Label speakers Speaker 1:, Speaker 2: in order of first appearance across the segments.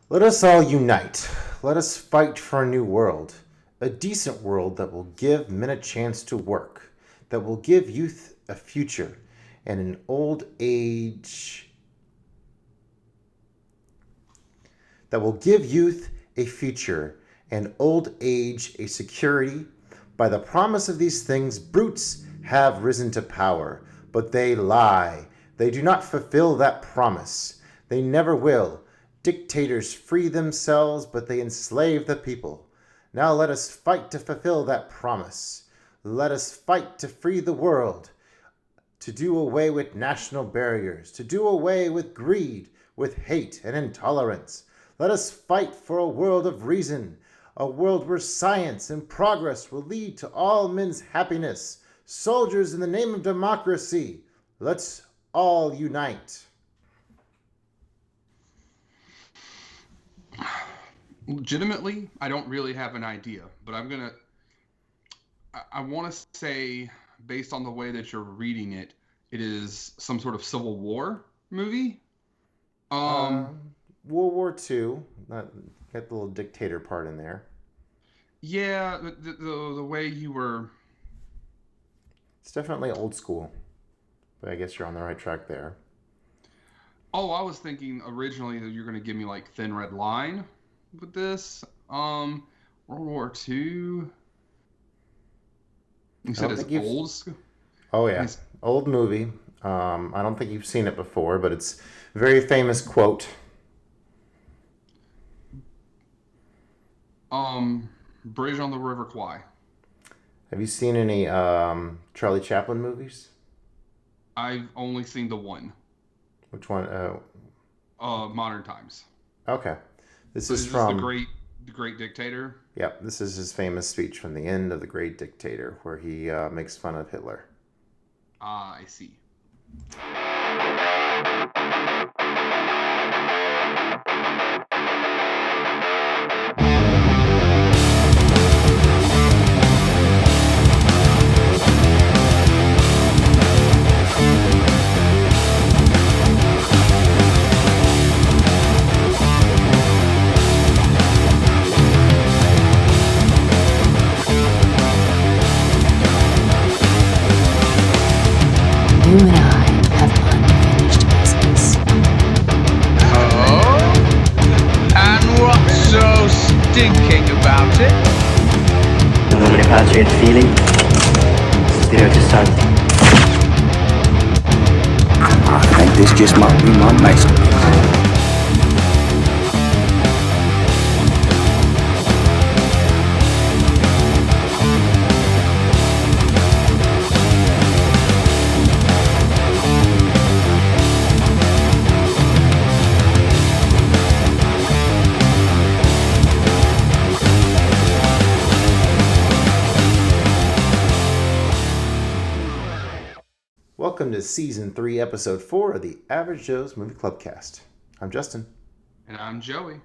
Speaker 1: Let us all unite. Let us fight for a new world. A decent world that will give men a chance to work, that will give youth a future, and an old age that will give youth a future and old age a security. By the promise of these things, brutes have risen to power, but they lie. They do not fulfill that promise. They never will. Dictators free themselves, but they enslave the people. Now let us fight to fulfill that promise. Let us fight to free the world, to do away with national barriers, to do away with greed, with hate and intolerance. Let us fight for a world of reason, a world where science and progress will lead to all men's happiness. Soldiers in the name of democracy, let's all unite.
Speaker 2: Legitimately, I don't really have an idea, but I want to say, based on the way that you're reading it, it is some sort of Civil War movie.
Speaker 1: Uh,
Speaker 2: Um,
Speaker 1: World War II, got the little dictator part in there.
Speaker 2: yeah, the way you were.
Speaker 1: It's definitely old school, but I guess you're on the right track there.
Speaker 2: Oh, I was thinking originally that you're going to give me like Thin Red Line with this. World War II. You
Speaker 1: I
Speaker 2: said
Speaker 1: don't
Speaker 2: it's
Speaker 1: think you've.
Speaker 2: old school.
Speaker 1: Oh
Speaker 2: And
Speaker 1: yeah,
Speaker 2: it's
Speaker 1: old movie. I don't think you've seen it before, but it's a very famous quote.
Speaker 2: Bridge on the River Kwai.
Speaker 1: Have you seen any Charlie Chaplin movies?
Speaker 2: I've only seen the one.
Speaker 1: Which one?
Speaker 2: Modern Times.
Speaker 1: Okay, this
Speaker 2: So
Speaker 1: is
Speaker 2: is this
Speaker 1: from.
Speaker 2: the Great Dictator?
Speaker 1: Yep, this is his famous speech from the end of The Great Dictator, where he makes fun of Hitler.
Speaker 2: Ah, I see.
Speaker 3: You and I have unfinished business.
Speaker 4: Oh? And what's so stinking about it?
Speaker 5: The moment a patriot feeling, spirit to start.
Speaker 6: I think this just might be my masterpiece.
Speaker 1: Welcome to Season 3, Episode 4 of the Average Joe's Movie Clubcast. I'm Justin.
Speaker 2: And I'm Joey.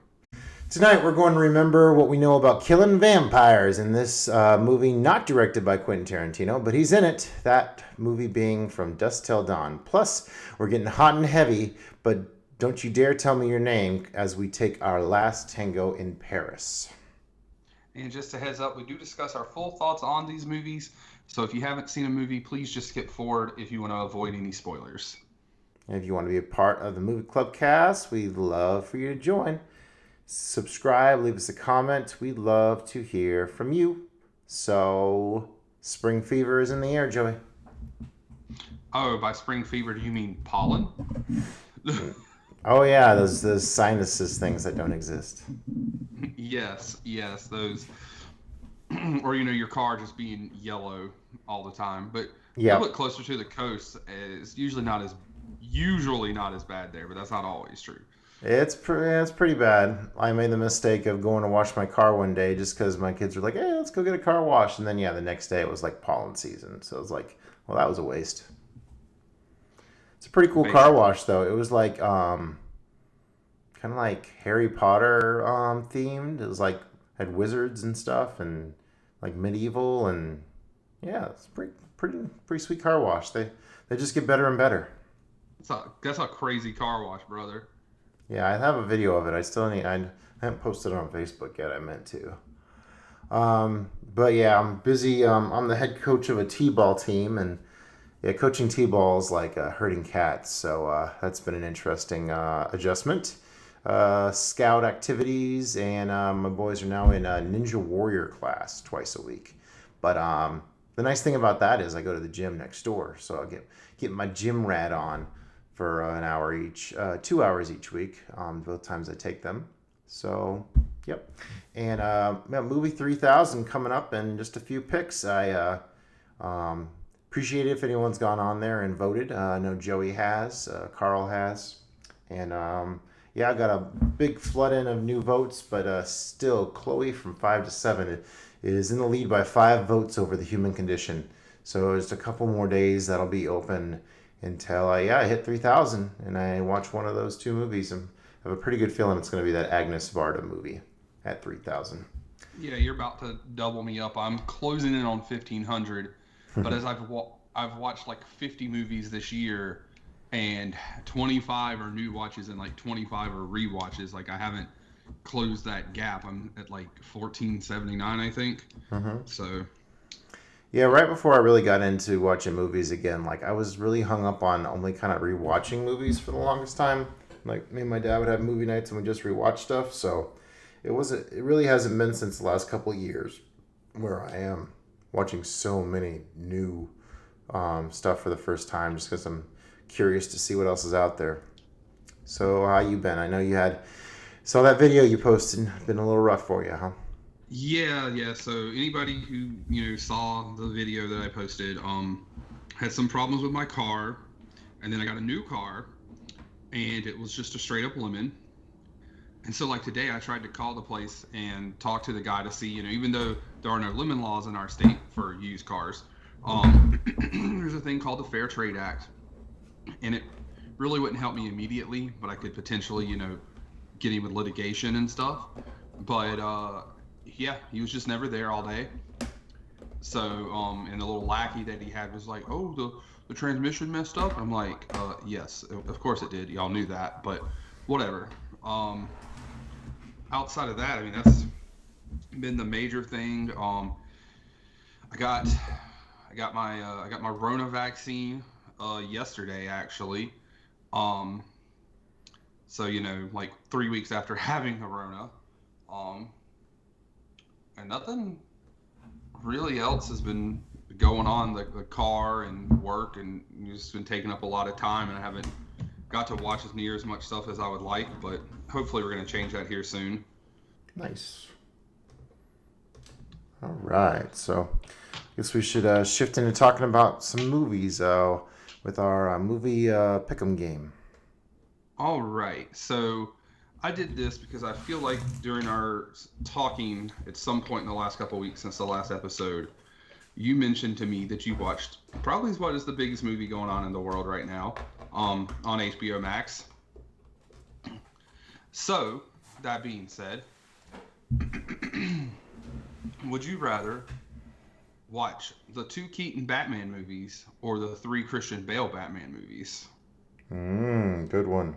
Speaker 1: Tonight we're going to remember what we know about killing vampires in this movie not directed by Quentin Tarantino, but he's in it, that movie being From Dusk Till Dawn. Plus, we're getting hot and heavy, but don't you dare tell me your name as we take our last tango in Paris.
Speaker 2: And just a heads up, we do discuss our full thoughts on these movies. So if you haven't seen a movie, please just skip forward if you want to avoid any spoilers.
Speaker 1: And if you want to be a part of the Movie Clubcast, we'd love for you to join. Subscribe, leave us a comment. We'd love to hear from you. So, spring fever is in the air, Joey.
Speaker 2: Oh, by spring fever, do you mean pollen?
Speaker 1: Oh yeah, those sinuses things that don't exist.
Speaker 2: Yes, those. Or, your car just being yellow all the time. But
Speaker 1: Yeah.
Speaker 2: a little bit closer to the coast is usually not as bad there, but that's not always true.
Speaker 1: It's pretty bad. I made the mistake of going to wash my car one day just because my kids were like, "Hey, let's go get a car wash," and then the next day it was like pollen season, so it was like, well, that was a waste. It's a pretty cool car wash though. It was like kind of like Harry Potter themed. It was like had wizards and stuff and like medieval, and yeah, it's pretty sweet car wash. They just get better and better.
Speaker 2: That's a crazy car wash, brother.
Speaker 1: Yeah, I have a video of it. I haven't posted it on Facebook yet. I meant to. But yeah, I'm busy. I'm the head coach of a t-ball team, and yeah, coaching t-ball is like herding cats. So that's been an interesting adjustment. Scout activities, and my boys are now in a Ninja Warrior class twice a week. But the nice thing about that is I go to the gym next door, so I'll get my gym rat on for an hour each, 2 hours each week, both times I take them. So, yep. And movie 3000 coming up, and just a few picks. I appreciate it if anyone's gone on there and voted. I know Joey has, Carl has, and yeah, I got a big flood in of new votes, but still, Chloe from 5 to 7 is in the lead by 5 votes over The Human Condition. So just a couple more days that'll be open until I hit 3,000 and I watch one of those 2 movies. And I have a pretty good feeling it's going to be that Agnes Varda movie at 3,000.
Speaker 2: Yeah, you're about to double me up. I'm closing in on 1,500, but as I've watched like 50 movies this year, and 25 are new watches and like 25 are rewatches. Like I haven't closed that gap. I'm at like 1479, I think. So.
Speaker 1: Yeah, right before I really got into watching movies again, like I was really hung up on only kind of rewatching movies for the longest time. Like me and my dad would have movie nights and we just rewatch stuff. So it really hasn't been since the last couple of years where I am watching so many new stuff for the first time, just because I'm curious to see what else is out there. So how you been? I know you saw that video you posted. Been a little rough for you, huh?
Speaker 2: Yeah. So anybody who saw the video that I posted, had some problems with my car, and then I got a new car, and it was just a straight up lemon. And so like today, I tried to call the place and talk to the guy to see, even though there are no lemon laws in our state for used cars, there's a thing called the Fair Trade Act, and it really wouldn't help me immediately, but I could potentially, get him with litigation and stuff. But yeah, he was just never there all day. So, and the little lackey that he had was like, "Oh, the transmission messed up." I'm like, yes, of course it did. Y'all knew that, but whatever. Outside of that, I mean, that's been the major thing. I got my Rona vaccine yesterday, actually. So like 3 weeks after having the Rona, and nothing really else has been going on. The car and work, and just been taking up a lot of time, and I haven't got to watch as near as much stuff as I would like, but hopefully we're going to change that here soon.
Speaker 1: Nice. All right, so I guess we should shift into talking about some movies with our movie pick'em game.
Speaker 2: All right, so I did this because I feel like during our talking at some point in the last couple of weeks since the last episode, you mentioned to me that you watched probably what is the biggest movie going on in the world right now, on HBO Max. So, that being said, would you rather watch the 2 Keaton Batman movies or the 3 Christian Bale Batman movies?
Speaker 1: Good one.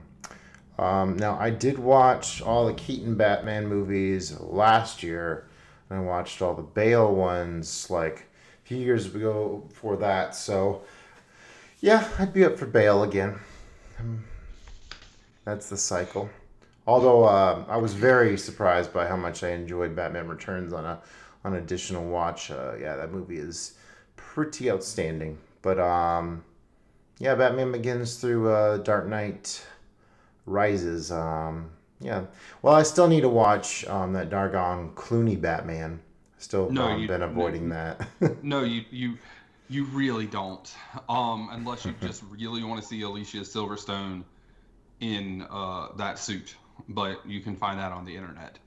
Speaker 1: Now, I did watch all the Keaton Batman movies last year, and I watched all the Bale ones like a few years ago before that. So, yeah, I'd be up for Bale again. That's the cycle. Although I was very surprised by how much I enjoyed Batman Returns on an additional watch. Yeah, that movie is pretty outstanding. But yeah, Batman Begins through Dark Knight Rises. Yeah. Well, I still need to watch that Dargon Clooney Batman. Still been avoiding that.
Speaker 2: No, you really don't. Unless you just really want to see Alicia Silverstone in that suit. But you can find that on the internet.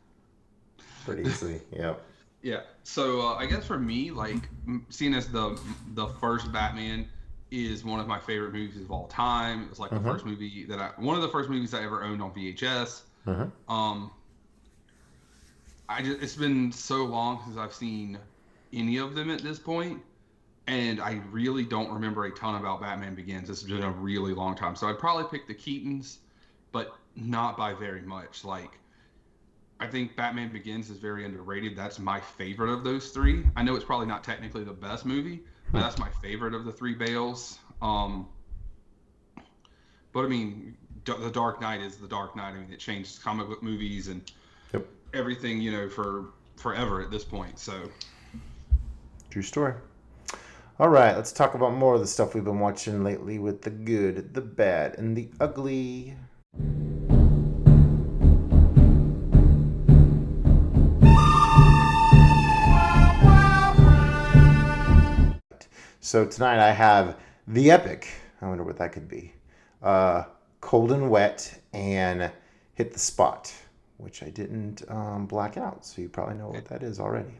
Speaker 1: Pretty easily, yeah.
Speaker 2: Yeah. So I guess for me, like seeing as the first Batman is one of my favorite movies of all time. It was like the first movie one of the first movies I ever owned on VHS. It's been so long since I've seen any of them at this point, and I really don't remember a ton about Batman Begins. It's been a really long time, so I'd probably pick the Keatons, but not by very much. Like, I think Batman Begins is very underrated. That's my favorite of those three. I know it's probably not technically the best movie, but that's my favorite of the three Bales. But I mean, The Dark Knight is The Dark Knight. I mean, it changed comic book movies and
Speaker 1: Yep.
Speaker 2: everything, for forever at this point. So,
Speaker 1: True story. All right, let's talk about more of the stuff we've been watching lately with the good, the bad, and the ugly. So tonight I have the epic. I wonder what that could be. Cold and Wet and Hit the Spot, which I didn't black out, so you probably know what that is already.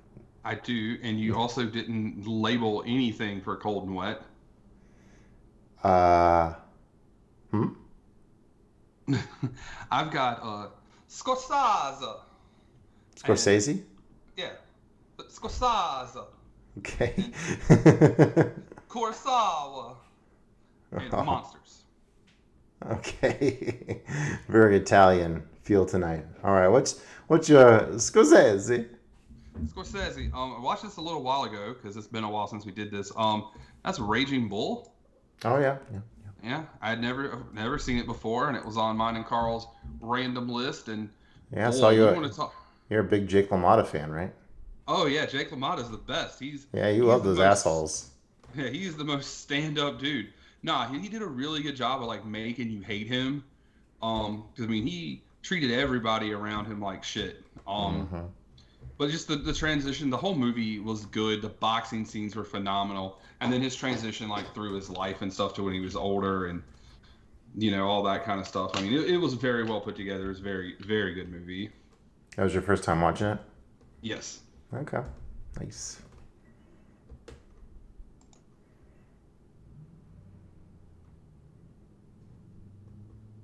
Speaker 2: I do, and you also didn't label anything for Cold and Wet. I've got Scorsese.
Speaker 1: Scorsese?
Speaker 2: And, yeah, Scorsese.
Speaker 1: Okay.
Speaker 2: Kurosawa and Monsters.
Speaker 1: Okay. Very Italian feel tonight. All right, what's your Scorsese?
Speaker 2: Scorsese. I watched this a little while ago because it's been a while since we did this. That's Raging Bull.
Speaker 1: Oh yeah.
Speaker 2: Yeah, I had never seen it before, and it was on mine and Carl's random list. And
Speaker 1: Yeah, I saw you're a big Jake LaMotta fan, right?
Speaker 2: Oh yeah, Jake LaMotta's the best.
Speaker 1: You
Speaker 2: he's
Speaker 1: love
Speaker 2: the
Speaker 1: those
Speaker 2: most,
Speaker 1: assholes.
Speaker 2: Yeah, he's the most stand-up dude. Nah, he did a really good job of like making you hate him. 'Cause I mean he treated everybody around him like shit. But just the transition, the whole movie was good. The boxing scenes were phenomenal, and then his transition like through his life and stuff to when he was older, and all that kind of stuff. I mean, it was very well put together. It was a very, very good movie.
Speaker 1: That was your first time watching it?
Speaker 2: Yes.
Speaker 1: Okay. Nice.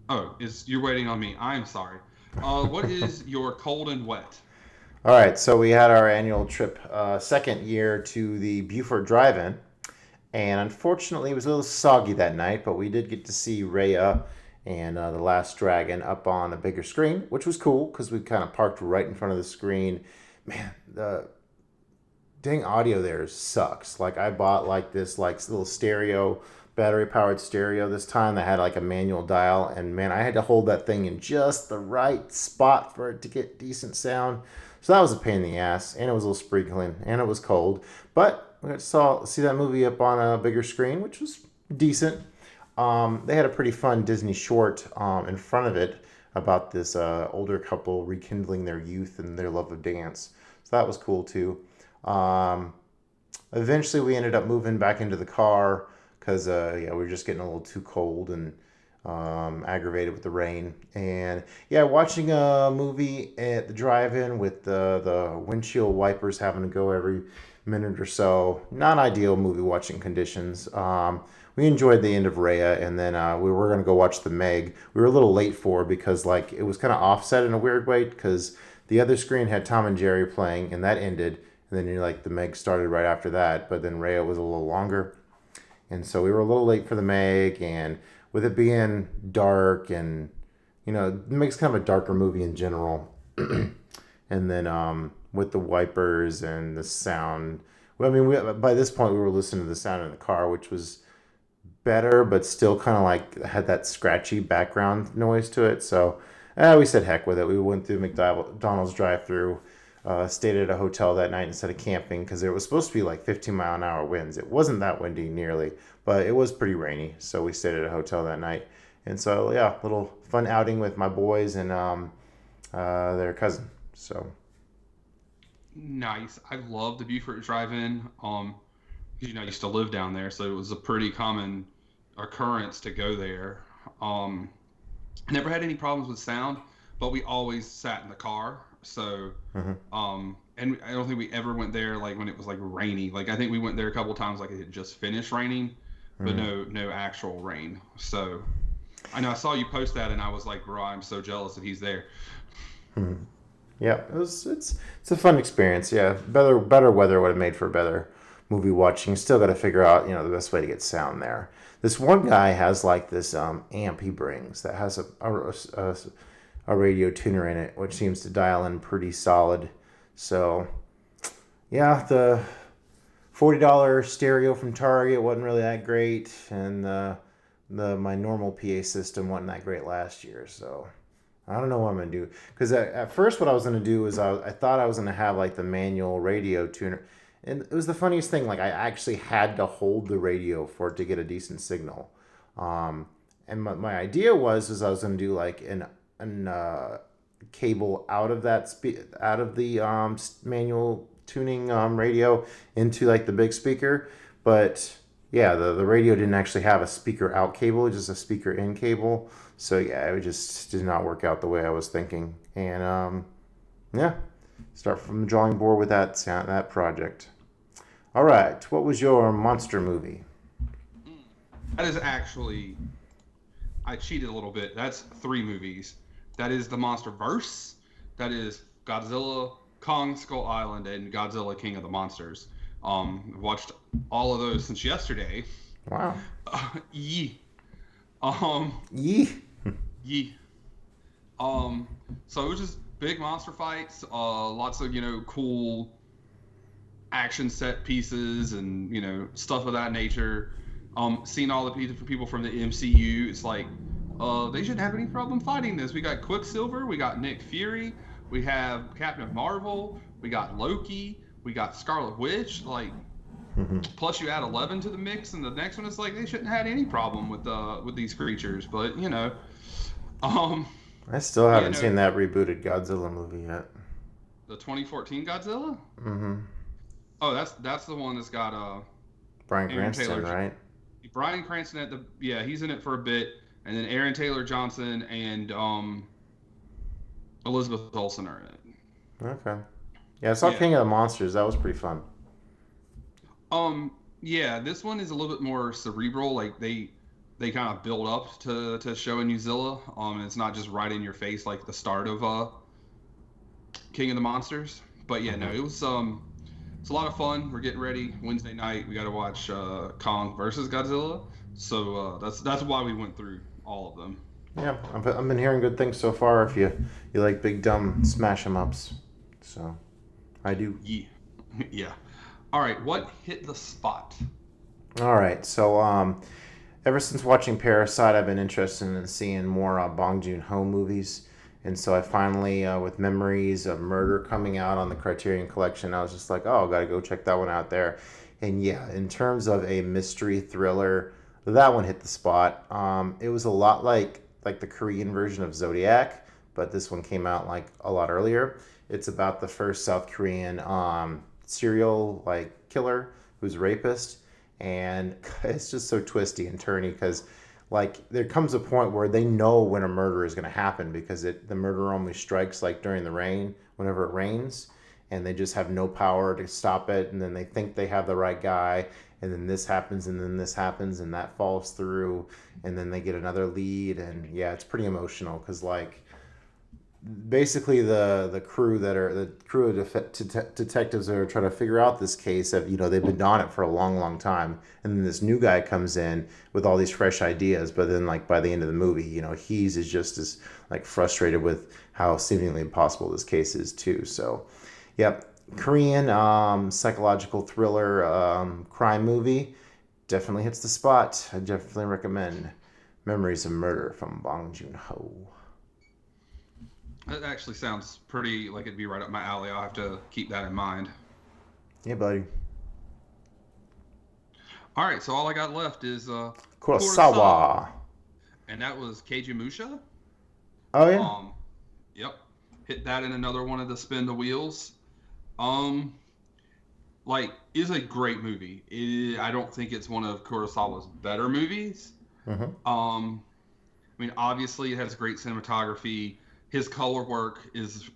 Speaker 2: Oh, you're waiting on me? I'm sorry. What is your Cold and Wet?
Speaker 1: All right, so we had our annual trip, second year to the Buford Drive-In, and unfortunately it was a little soggy that night, but we did get to see Raya and The Last Dragon up on a bigger screen, which was cool because we kind of parked right in front of the screen. Man, the dang audio there sucks. Like I bought like this little stereo, battery-powered stereo this time that had like a manual dial, and man, I had to hold that thing in just the right spot for it to get decent sound. So that was a pain in the ass, and it was a little sprinkling, and it was cold. But we got to see that movie up on a bigger screen, which was decent. They had a pretty fun Disney short in front of it about this older couple rekindling their youth and their love of dance. So that was cool too. Eventually, we ended up moving back into the car because we were just getting a little too cold and aggravated with the rain. And yeah, watching a movie at the drive-in with the windshield wipers having to go every minute or so, not ideal movie watching conditions. We enjoyed the end of Raya, and then we were going to go watch The Meg. We were a little late for because like it was kind of offset in a weird way because the other screen had Tom and Jerry playing, and that ended. And then The Meg started right after that, but then Raya was a little longer. And so we were a little late for The Meg, and with it being dark and, it makes kind of a darker movie in general. And then with the wipers and the sound, by this point we were listening to the sound in the car, which was better, but still kind of like had that scratchy background noise to it. So we said heck with it. We went through McDonald's drive-through, stayed at a hotel that night instead of camping because it was supposed to be like 15-mile-an-hour winds. It wasn't that windy nearly, but it was pretty rainy. So we stayed at a hotel that night. And so, yeah, little fun outing with my boys and their cousin. So
Speaker 2: nice. I love the Buford Drive-In. I used to live down there, so it was a pretty common occurrence to go there. I never had any problems with sound, but we always sat in the car. So, and I don't think we ever went there like when it was like rainy. Like I think we went there a couple times like it had just finished raining, but no actual rain. So, I know I saw you post that and I was like, bro, I'm so jealous that he's there.
Speaker 1: Yeah, it's a fun experience. Yeah, better weather would have made for a better movie watching. Still got to figure out, the best way to get sound there. This one guy has like this amp he brings that has a radio tuner in it, which seems to dial in pretty solid. So, yeah, the $40 stereo from Target wasn't really that great, and my normal PA system wasn't that great last year. So, I don't know what I'm gonna do. Because at first, what I was gonna do is I thought I was gonna have like the manual radio tuner, and it was the funniest thing. Like I actually had to hold the radio for it to get a decent signal. And my idea was I was gonna do like an cable out of the manual tuning radio into like the big speaker, but yeah, the radio didn't actually have a speaker out cable, just a speaker in cable. So yeah, it just did not work out the way I was thinking. And yeah, start from the drawing board with that project. All right, what was your monster movie?
Speaker 2: That is actually, I cheated a little bit. That's 3 movies. That is the MonsterVerse. That is Godzilla, Kong Skull Island, and Godzilla King of the Monsters. Watched all of those since yesterday.
Speaker 1: Wow.
Speaker 2: Yee.
Speaker 1: Yee.
Speaker 2: Yee. So it was just big monster fights, lots of, cool action set pieces and, stuff of that nature. Seeing all the different people from the MCU, it's like, they shouldn't have any problem fighting this. We got Quicksilver, we got Nick Fury, we have Captain Marvel, we got Loki, we got Scarlet Witch, like, plus you add 11 to the mix, and the next one is like, they shouldn't have had any problem with these creatures, but,
Speaker 1: I still haven't seen that rebooted Godzilla movie yet.
Speaker 2: The 2014 Godzilla?
Speaker 1: Mm-hmm.
Speaker 2: Oh, that's the one that's got
Speaker 1: Bryan Cranston,
Speaker 2: Taylor,
Speaker 1: right?
Speaker 2: Bryan Cranston he's in it for a bit, and then Aaron Taylor Johnson and Elizabeth Olsen are in it.
Speaker 1: Okay. Yeah, I saw King of the Monsters. That was pretty fun.
Speaker 2: Yeah, this one is a little bit more cerebral. Like they kind of build up to showing you Zilla. It's not just right in your face like the start of King of the Monsters. But yeah, no, it was it's a lot of fun. We're getting ready Wednesday night. We got to watch Kong versus Godzilla. So that's why we went through all of them.
Speaker 1: Yeah, I've been hearing good things so far. If you like big dumb smash 'em ups, so I do.
Speaker 2: Yeah, yeah. All right, what hit the spot?
Speaker 1: All right, so ever since watching Parasite, I've been interested in seeing more Bong Joon-ho movies, and so I finally, with Memories of Murder coming out on the Criterion Collection, I was just like, oh, gotta go check that one out there. And yeah, in terms of a mystery thriller, that one hit the spot. It was a lot like the Korean version of Zodiac, but this one came out like a lot earlier. It's about the first South Korean serial killer who's a rapist, and it's just so twisty and turny because there comes a point where they know when a murder is going to happen because the murder only strikes during the rain, whenever it rains, and they just have no power to stop it, and then they think they have the right guy, and then this happens, and then this happens, and that falls through, and then they get another lead, and yeah, it's pretty emotional because basically the crew of detectives that are trying to figure out this case have they've been on it for a long time, and then this new guy comes in with all these fresh ideas, but then by the end of the movie he's just as frustrated with how seemingly impossible this case is too. So yep, Korean psychological thriller crime movie definitely hits the spot. I definitely recommend Memories of Murder from Bong Joon-ho.
Speaker 2: That actually sounds pretty like it'd be right up my alley. I'll have to keep that in mind.
Speaker 1: Yeah, buddy.
Speaker 2: All right, so all I got left is
Speaker 1: Kurosawa.
Speaker 2: And that was Kagemusha.
Speaker 1: Oh yeah.
Speaker 2: Yep. Hit that in another one of the spin the wheels. Is a great movie. I don't think it's one of Kurosawa's better movies.
Speaker 1: Mm-hmm.
Speaker 2: I mean, obviously it has great cinematography. His color work is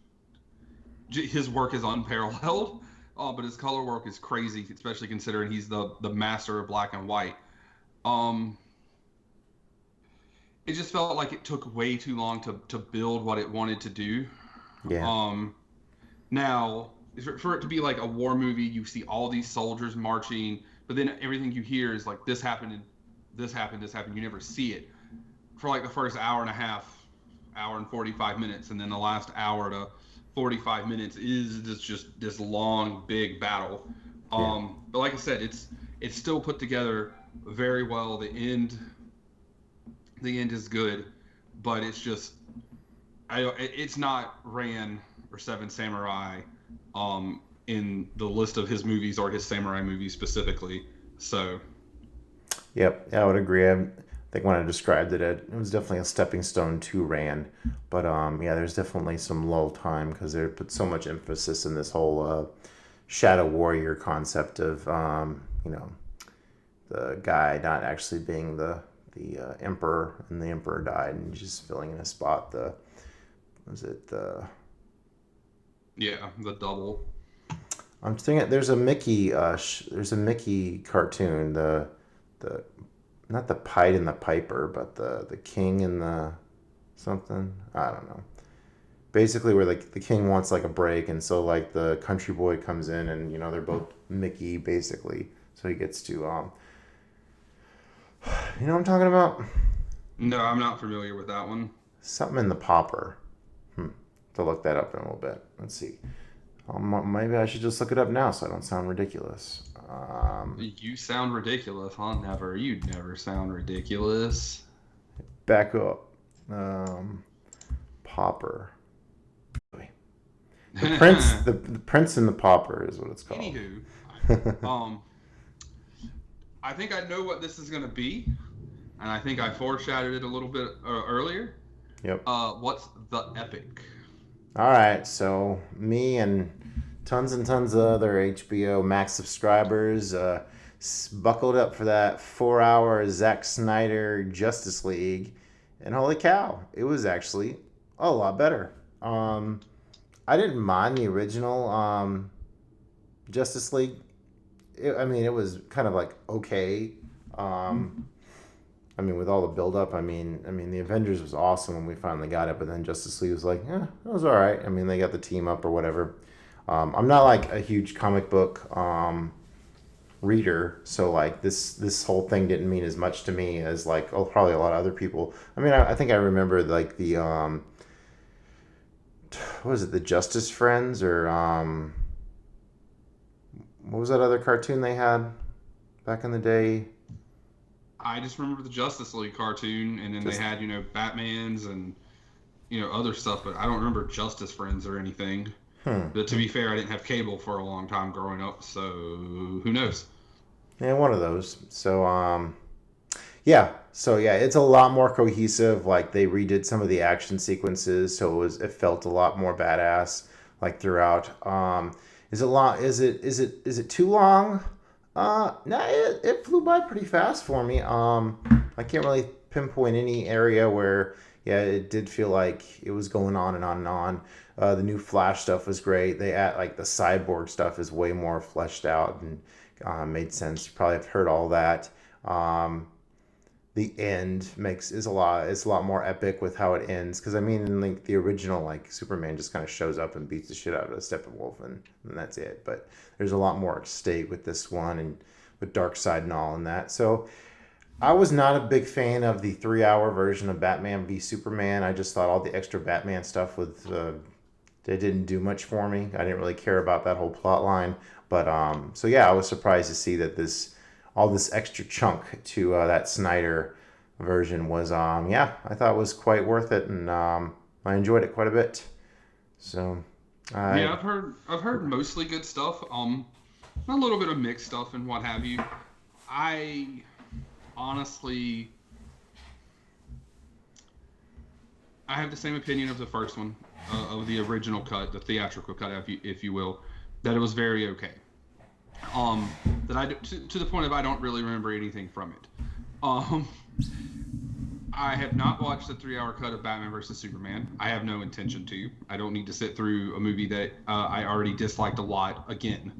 Speaker 2: unparalleled, but his color work is crazy, especially considering he's the master of black and white. It just felt like it took way too long to build what it wanted to do.
Speaker 1: Yeah.
Speaker 2: Now, for it to be like a war movie, you see all these soldiers marching, but then everything you hear is like this happened and this happened, this happened. You never see it for like the first hour and a half, hour and 45 minutes, and then the last hour to 45 minutes is just this long big battle. But like I said, it's still put together very well. The end is good, but it's just it's not Ran or Seven Samurai in the list of his movies or his samurai movies specifically. So
Speaker 1: Yep, I would agree. I think when I described it, it was definitely a stepping stone to Rand. But yeah, there's definitely some lull time because they put so much emphasis in this whole shadow warrior concept of the guy not actually being the emperor, and the emperor died, and just filling in a spot. The
Speaker 2: double.
Speaker 1: I'm thinking there's a Mickey cartoon, the not the Pied and the Piper, but the King and the something, I don't know. Basically, where like the king wants like a break, and so like the country boy comes in, and they're both Mickey basically, so he gets to you know what I'm talking about?
Speaker 2: No, I'm not familiar with that one.
Speaker 1: Something in the Popper. To look that up in a little bit. Let's see. Maybe I should just look it up now so I don't sound ridiculous.
Speaker 2: You sound ridiculous, huh? Never. You'd never sound ridiculous.
Speaker 1: Back up. Popper. The Prince. the Prince and the Pauper is what it's called.
Speaker 2: Anywho, I think I know what this is going to be, and I think I foreshadowed it a little bit earlier.
Speaker 1: Yep.
Speaker 2: What's the epic?
Speaker 1: All right, so me and tons of other HBO Max subscribers buckled up for that 4-hour Zack Snyder Justice League, and holy cow, it was actually a lot better. I didn't mind the original Justice League. It was kind of like okay. With all the build-up, the Avengers was awesome when we finally got it, but then Justice League was like, it was all right. They got the team up or whatever. I'm not like a huge comic book reader, so like this whole thing didn't mean as much to me as like probably a lot of other people. I think I remember like the what was it, the Justice Friends, or what was that other cartoon they had back in the day?
Speaker 2: I just remember the Justice League cartoon, and then they had, Batman's and, other stuff, but I don't remember Justice Friends or anything. But to be fair, I didn't have cable for a long time growing up, so who knows?
Speaker 1: Yeah, one of those. So, yeah, it's a lot more cohesive. Like they redid some of the action sequences, so it felt a lot more badass like throughout. Is it too long? No, it flew by pretty fast for me. I can't really pinpoint any area where, it did feel like it was going on and on and on. The new Flash stuff was great. They add like the cyborg stuff is way more fleshed out and made sense. You probably have heard all that. The end is a lot more epic with how it ends, because in like the original, like Superman just kind of shows up and beats the shit out of Steppenwolf, and that's it. But there's a lot more at stake with this one, and with Darkseid and all and that. So I was not a big fan of the 3-hour version of Batman v Superman. I just thought all the extra Batman stuff with they didn't do much for me. I didn't really care about that whole plot line. But I was surprised to see that all this extra chunk to that Snyder version was, I thought was quite worth it, and I enjoyed it quite a bit. So,
Speaker 2: I've heard mostly good stuff. A little bit of mixed stuff and what have you. I honestly, I have the same opinion of the first one, of the original cut, the theatrical cut, if you will, that it was very okay. To the point of I don't really remember anything from it. I have not watched the 3-hour cut of Batman vs Superman. I have no intention to. I don't need to sit through a movie that I already disliked a lot again.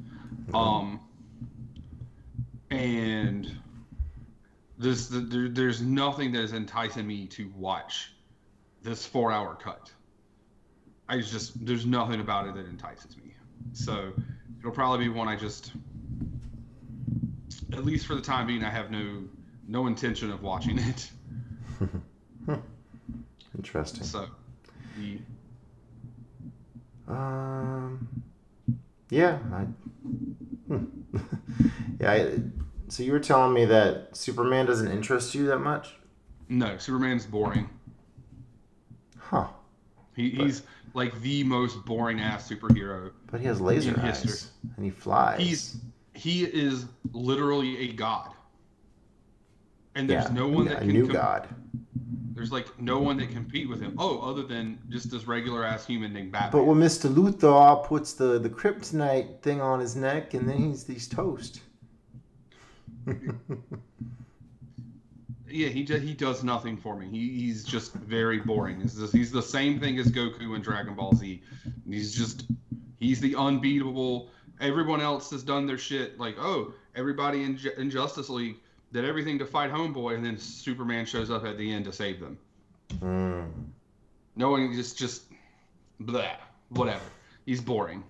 Speaker 2: And there's nothing that is enticing me to watch this 4-hour cut. There's nothing about it that entices me. So it'll probably be one I just, at least for the time being, I have no intention of watching it.
Speaker 1: Interesting.
Speaker 2: So, the,
Speaker 1: Yeah. So you were telling me that Superman doesn't interest you that much?
Speaker 2: no, Superman's boring.
Speaker 1: Huh.
Speaker 2: He's like the most boring ass superhero.
Speaker 1: But he has laser
Speaker 2: In
Speaker 1: eyes.
Speaker 2: history.
Speaker 1: And he flies.
Speaker 2: He is literally a god. And there's
Speaker 1: yeah,
Speaker 2: no one that
Speaker 1: a
Speaker 2: can
Speaker 1: new god.
Speaker 2: There's like no one that compete with him. Oh, other than just this regular ass human named Batman.
Speaker 1: But when Mr. Luthor puts the kryptonite thing on his neck, and then he's toast.
Speaker 2: Yeah, he does nothing for me. He's just very boring. He's the same thing as Goku in Dragon Ball Z. He's the unbeatable. Everyone else has done their shit. Like, oh, everybody in Justice League did everything to fight Homeboy, and then Superman shows up at the end to save them. No one just blah, whatever. He's boring.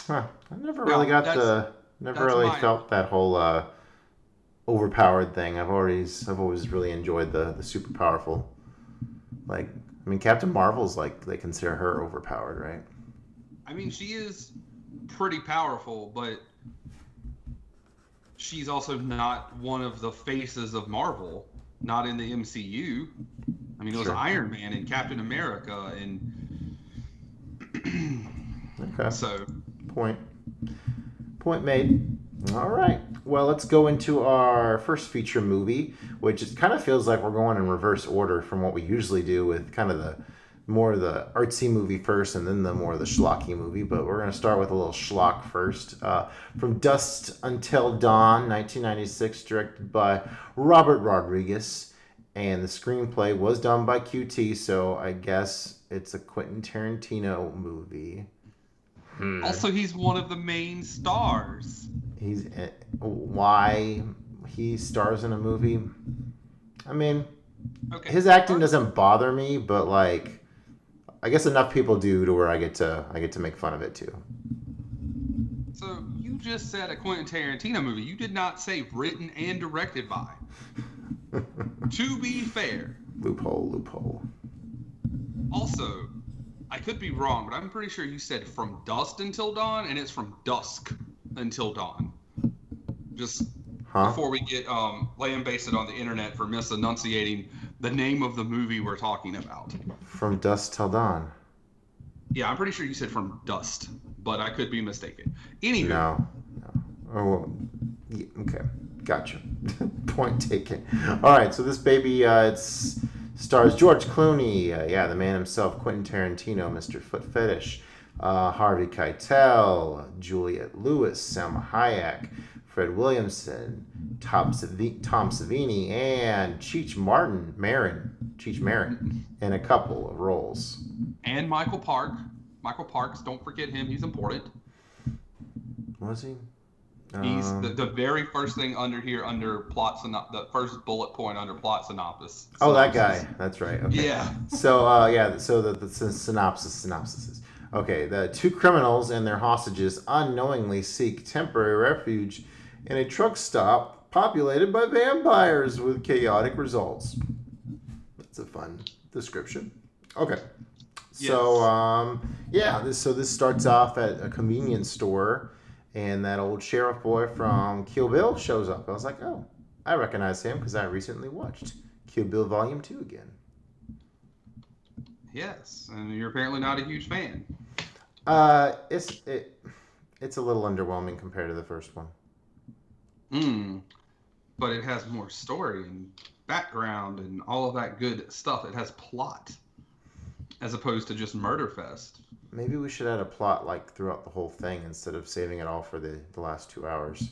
Speaker 1: Huh. I never really felt that whole overpowered thing. I've always really enjoyed the super powerful. Like, I mean, Captain Marvel's like they consider her overpowered, right?
Speaker 2: I mean, she is pretty powerful, but she's also not one of the faces of Marvel, not in the MCU. I mean, it was Iron Man and Captain America and
Speaker 1: okay.
Speaker 2: So
Speaker 1: point made. All right. Well, let's go into our first feature movie, which it kind of feels like we're going in reverse order from what we usually do with kind of the more the artsy movie first and then the more the schlocky movie. But we're going to start with a little schlock first. From Dusk Until Dawn, 1996, directed by Robert Rodriguez. And the screenplay was done by QT, so I guess it's a Quentin Tarantino movie.
Speaker 2: Also, he's one of the main stars.
Speaker 1: Why he stars in a movie? I mean, his acting doesn't bother me, but like, I guess enough people do to where I get to make fun of it too.
Speaker 2: So you just said a Quentin Tarantino movie. You did not say written and directed by. To be fair.
Speaker 1: Loophole.
Speaker 2: Also, I could be wrong, but I'm pretty sure you said From Dusk Until Dawn, and it's From Dusk Until Dawn. Just before we get lambasted on the internet for misenunciating the name of the movie we're talking about.
Speaker 1: From Dusk Till Dawn.
Speaker 2: Yeah, I'm pretty sure you said From Dust, but I could be mistaken. Anywho.
Speaker 1: No. Oh, well, yeah, okay. Gotcha. Point taken. All right, so this baby, it stars George Clooney, the man himself, Quentin Tarantino, Mr. Foot Fetish, Harvey Keitel, Juliette Lewis, Salma Hayek, Fred Williamson, Tom Savini, and Cheech Marin in a couple of roles.
Speaker 2: And Michael Parks, don't forget him. He's important.
Speaker 1: Was he?
Speaker 2: He's the very first thing under plot the first bullet point under plot synopsis.
Speaker 1: Oh, that guy. That's right. Okay.
Speaker 2: Yeah.
Speaker 1: So so the synopsis is okay. The two criminals and their hostages unknowingly seek temporary refuge in a truck stop populated by vampires with chaotic results. That's a fun description. Okay.
Speaker 2: Yes.
Speaker 1: So this starts off at a convenience store. And that old sheriff boy from Kill Bill shows up. I was like, oh, I recognize him because I recently watched Kill Bill Volume 2 again.
Speaker 2: Yes, and you're apparently not a huge fan.
Speaker 1: It's a little underwhelming compared to the first one.
Speaker 2: But it has more story and background and all of that good stuff. It has plot, as opposed to just murder fest.
Speaker 1: Maybe we should add a plot like throughout the whole thing instead of saving it all for the last 2 hours.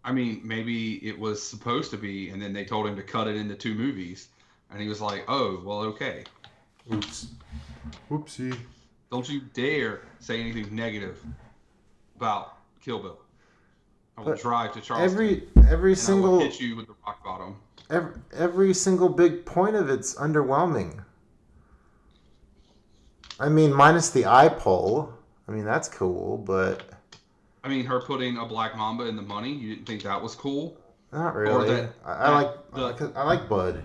Speaker 2: I mean, maybe it was supposed to be, and then they told him to cut it into 2 movies, and he was like, "Oh, well, okay."
Speaker 1: Oops. Whoopsie.
Speaker 2: Don't you dare say anything negative about Kill Bill. I will drive to Charleston.
Speaker 1: Every single
Speaker 2: I will hit you with the rock bottom.
Speaker 1: Every single big point of it's underwhelming. I mean, minus the eye pole. I mean, that's cool, but
Speaker 2: I mean, her putting a black mamba in the money. You didn't think that was cool,
Speaker 1: not
Speaker 2: or
Speaker 1: really.
Speaker 2: that
Speaker 1: I like
Speaker 2: that the
Speaker 1: I like Bud.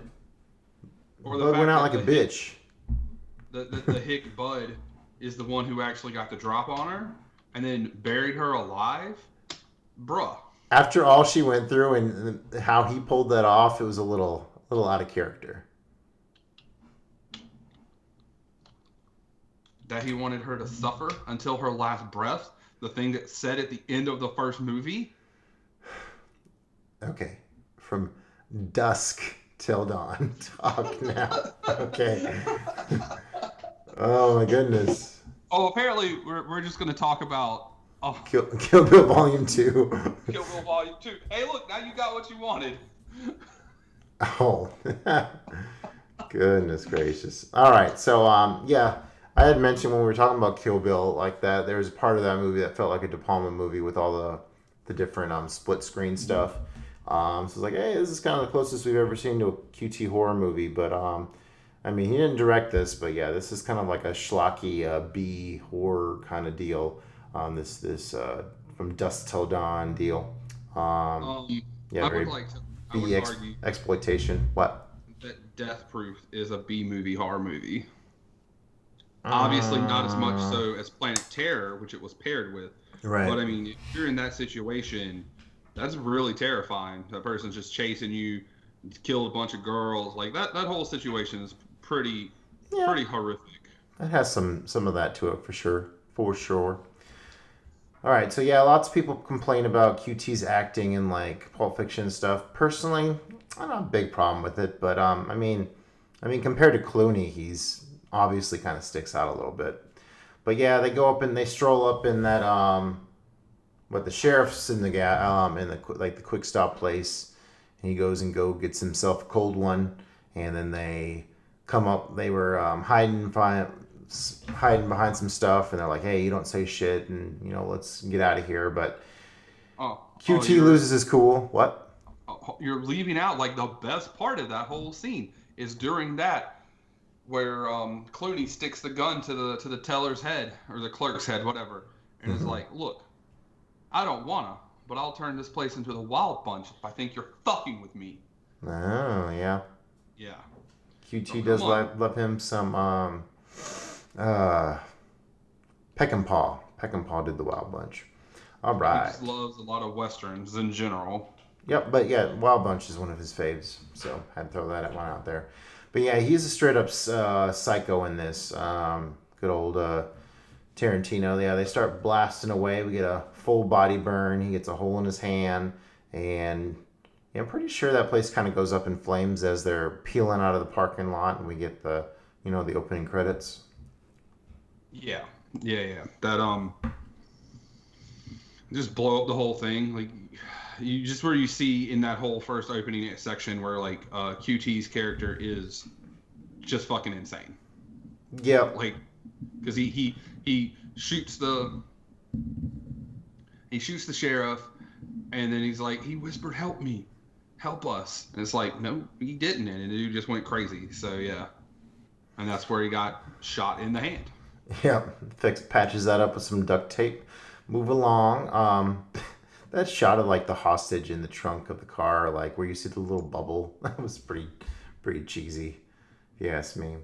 Speaker 2: or the
Speaker 1: Bud went
Speaker 2: fact
Speaker 1: out
Speaker 2: that
Speaker 1: like a bitch.
Speaker 2: the hick Bud is the one who actually got the drop on her and then buried her alive, bruh.
Speaker 1: After all she went through and how he pulled that off, it was a little out of character.
Speaker 2: That he wanted her to suffer until her last breath. The thing that said at the end of the first movie.
Speaker 1: Okay, from dusk till dawn. Talk now. Okay. Oh my goodness.
Speaker 2: Oh, apparently we're just gonna talk about
Speaker 1: Kill Bill Volume 2.
Speaker 2: Kill Bill Volume 2. Hey, look, now you got what you wanted.
Speaker 1: Oh. Goodness gracious. All right, so yeah, I had mentioned when we were talking about Kill Bill like that, there was a part of that movie that felt like a De Palma movie with all the different split screen stuff. So it's like, hey, this is kind of the closest we've ever seen to a QT horror movie. But I mean, he didn't direct this, but yeah, this is kind of like a schlocky B horror kind of deal. This From Dusk Till Dawn deal. Yeah,
Speaker 2: I
Speaker 1: very
Speaker 2: would like to. I
Speaker 1: B
Speaker 2: would argue
Speaker 1: exploitation. What?
Speaker 2: that Death Proof is a B movie horror movie. Obviously, not as much so as Planet Terror, which it was paired with.
Speaker 1: Right.
Speaker 2: But I mean, if you're in that situation, that's really terrifying. That person's just chasing you, killed a bunch of girls. Like that whole situation is pretty horrific.
Speaker 1: It has some of that to it for sure. For sure. All right, so yeah, lots of people complain about QT's acting in like Pulp Fiction stuff. Personally, I don't have a big problem with it, but I mean, compared to Clooney, he's obviously kind of sticks out a little bit. But yeah, they go up and they stroll up in that the sheriff's in the in the like the quick stop place, and he goes and gets himself a cold one, and then they come up. They were hiding behind some stuff, and they're like, hey, you don't say shit, and let's get out of here. But QT loses his cool. What?
Speaker 2: You're leaving out like the best part of that whole scene is during that where Clooney sticks the gun to the teller's head or the clerk's head, whatever, and is like, look, I don't wanna, but I'll turn this place into the Wild Bunch if I think you're fucking with me.
Speaker 1: Oh yeah.
Speaker 2: Yeah.
Speaker 1: QT does love him some Peckinpah. Peckinpah did the Wild Bunch. All right.
Speaker 2: He just loves a lot of westerns in general.
Speaker 1: Yep, but yeah, Wild Bunch is one of his faves, so I had to throw that one out there. But yeah, he's a straight up psycho in this. Good old Tarantino. Yeah, they start blasting away. We get a full body burn. He gets a hole in his hand, and yeah, I'm pretty sure that place kind of goes up in flames as they're peeling out of the parking lot, and we get the the opening credits.
Speaker 2: Yeah. That just blow up the whole thing. Like you just where you see in that whole first opening section where like QT's character is just fucking insane.
Speaker 1: Yeah.
Speaker 2: Like because he shoots the sheriff, and then he's like, he whispered, "Help me, help us," and it's like, no, he didn't, and the dude just went crazy. So yeah, and that's where he got shot in the hand.
Speaker 1: Yeah, patches that up with some duct tape. Move along. That shot of like the hostage in the trunk of the car, like where you see the little bubble, that was pretty cheesy, if you ask me.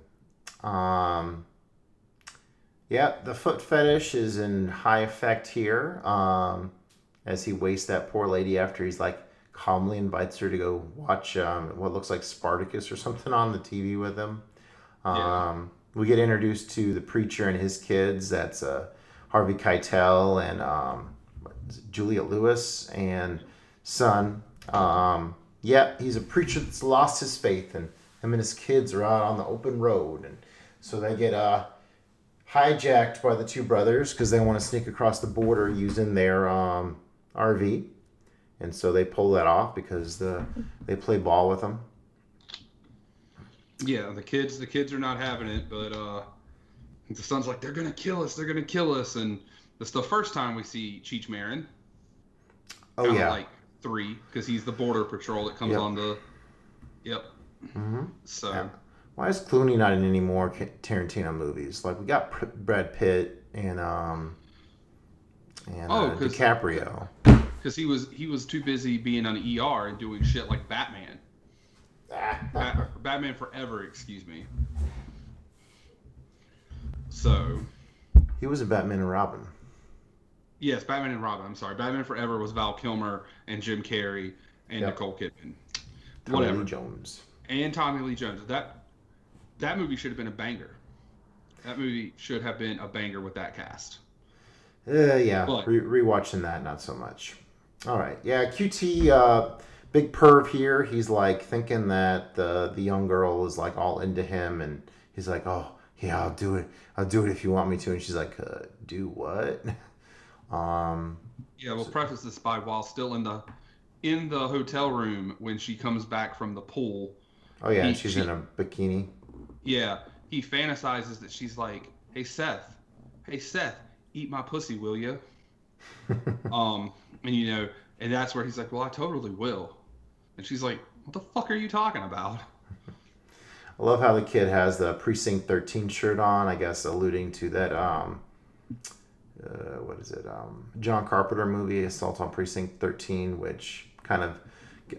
Speaker 1: Yeah, the foot fetish is in high effect here. As he wastes that poor lady after he's like calmly invites her to go watch what looks like Spartacus or something on the TV with him. We get introduced to the preacher and his kids. That's Harvey Keitel and Juliette Lewis and son. Yeah, he's a preacher that's lost his faith, and him and his kids are out on the open road, and so they get hijacked by the two brothers because they want to sneak across the border using their RV, and so they pull that off because they play ball with them.
Speaker 2: Yeah, the kids are not having it, but the son's like, they're gonna kill us, and it's the first time we see Cheech Marin.
Speaker 1: Oh yeah,
Speaker 2: like 3, because he's the border patrol that comes on the. Yep.
Speaker 1: Mm-hmm.
Speaker 2: So.
Speaker 1: Yeah. Why is Clooney not in any more Tarantino movies? Like we got Brad Pitt and DiCaprio.
Speaker 2: Because he was too busy being on ER and doing shit like Batman. Batman Forever, excuse me. So.
Speaker 1: He was a Batman and Robin.
Speaker 2: Yes, Batman and Robin. I'm sorry. Batman Forever was Val Kilmer and Jim Carrey and Nicole Kidman.
Speaker 1: Tommy Lee Jones.
Speaker 2: And Tommy Lee Jones. That movie should have been a banger. That movie should have been a banger with that cast.
Speaker 1: Yeah, rewatching that, not so much. All right. Yeah, QT, big perv here. He's like thinking that the young girl is like all into him, and he's like, oh, yeah, I'll do it. I'll do it if you want me to. And she's like, do what?
Speaker 2: Yeah, we'll preface this by while still in the hotel room when she comes back from the pool.
Speaker 1: Oh yeah, she's in a bikini.
Speaker 2: Yeah, he fantasizes that she's like, hey Seth, eat my pussy, will you? And that's where he's like, well, I totally will. And she's like, what the fuck are you talking about?
Speaker 1: I love how the kid has the Precinct 13 shirt on, I guess alluding to that, what is it? John Carpenter movie, Assault on Precinct 13, which kind of,